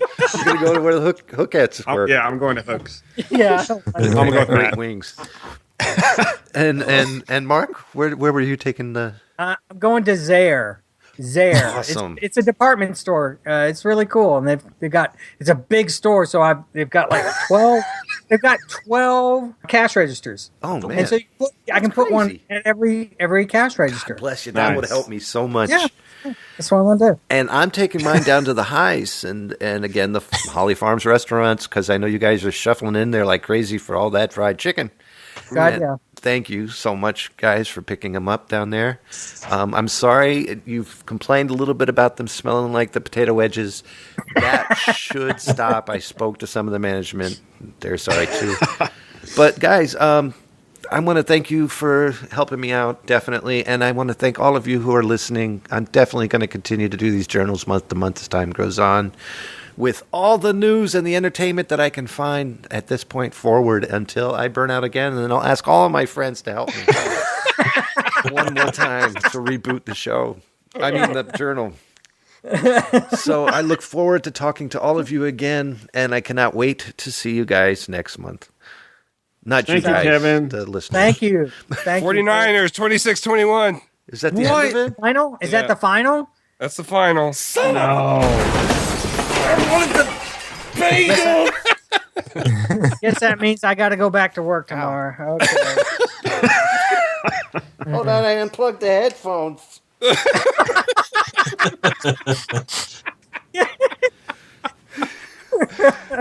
Speaker 2: going to go to where the hookettes work.
Speaker 3: Yeah, I'm going to Hooks.
Speaker 4: Yeah.
Speaker 3: I'm going to go
Speaker 2: Great
Speaker 3: with
Speaker 2: wings. And Mark, where were you taking the?
Speaker 4: I'm going to Zayre.
Speaker 2: Awesome.
Speaker 4: It's a department store. It's really cool, and they've got it's a big store. So they've got like 12. They've got 12 cash registers.
Speaker 2: Oh man!
Speaker 4: And so I can put one
Speaker 2: crazy.
Speaker 4: at every cash register.
Speaker 2: God bless you. That
Speaker 3: Nice.
Speaker 2: would help me so much.
Speaker 4: Yeah. That's what I want to do.
Speaker 2: And I'm taking mine down to the highs and again the Holly Farms restaurants because I know you guys are shuffling in there like crazy for all that fried chicken.
Speaker 4: God,
Speaker 2: And
Speaker 4: yeah.
Speaker 2: Thank you so much, guys, for picking them up down there. I'm sorry you've complained a little bit about them smelling like the potato wedges. That should stop. I spoke to some of the management. They're sorry too. But guys, I want to thank you for helping me out, definitely. And I want to thank all of you who are listening. I'm definitely going to continue to do these journals month to month as time goes on with all the news and the entertainment that I can find at this point forward until I burn out again. And then I'll ask all of my friends to help me one more time to reboot the show. I mean, the journal. So I look forward to talking to all of you again, and I cannot wait to see you guys next month. Not
Speaker 3: Thank
Speaker 2: you
Speaker 3: you,
Speaker 2: guys,
Speaker 3: Kevin.
Speaker 2: the listeners.
Speaker 4: Thank you. Thank
Speaker 5: 49ers, 26-21.
Speaker 2: Is that the end of it?
Speaker 4: Final? Is
Speaker 5: Yeah.
Speaker 4: that the final?
Speaker 5: That's the final.
Speaker 4: Guess that means I got to go back to work tomorrow. Okay.
Speaker 2: Hold on, I unplugged the headphones.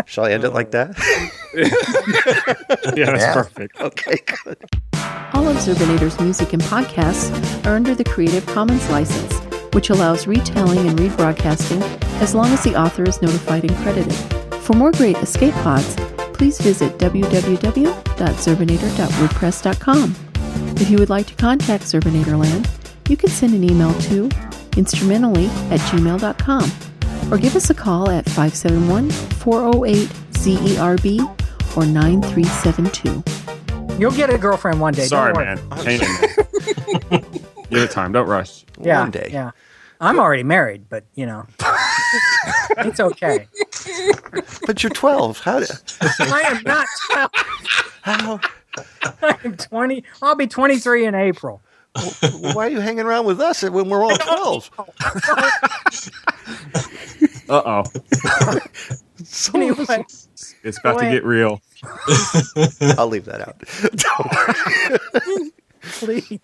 Speaker 2: Shall I end it like that?
Speaker 3: Yeah, that's
Speaker 9: Yeah.
Speaker 3: perfect.
Speaker 2: Okay, good.
Speaker 10: All of Zerbinator's music and podcasts are under the Creative Commons license, which allows retelling and rebroadcasting as long as the author is notified and credited. For more great escape pods, please visit www.zerbinator.wordpress.com. If you would like to contact Zerbinatorland, you can send an email to instrumentally@gmail.com or give us a call at 571-408-ZERB or 9372.
Speaker 4: You'll get a girlfriend one day.
Speaker 3: Sorry,
Speaker 4: Don't worry.
Speaker 3: man. Hang in there. Give it time. Don't rush.
Speaker 4: Yeah,
Speaker 2: One day.
Speaker 4: Yeah. I'm already married, but it's okay.
Speaker 2: But you're 12.
Speaker 4: I am not 12.
Speaker 2: How?
Speaker 4: I'm 20. I'll be 23 in April.
Speaker 2: Why are you hanging around with us when we're all 12?
Speaker 3: Uh-oh.
Speaker 2: So
Speaker 4: Anyway,
Speaker 3: It's about to get real.
Speaker 2: I'll leave that out.
Speaker 4: please.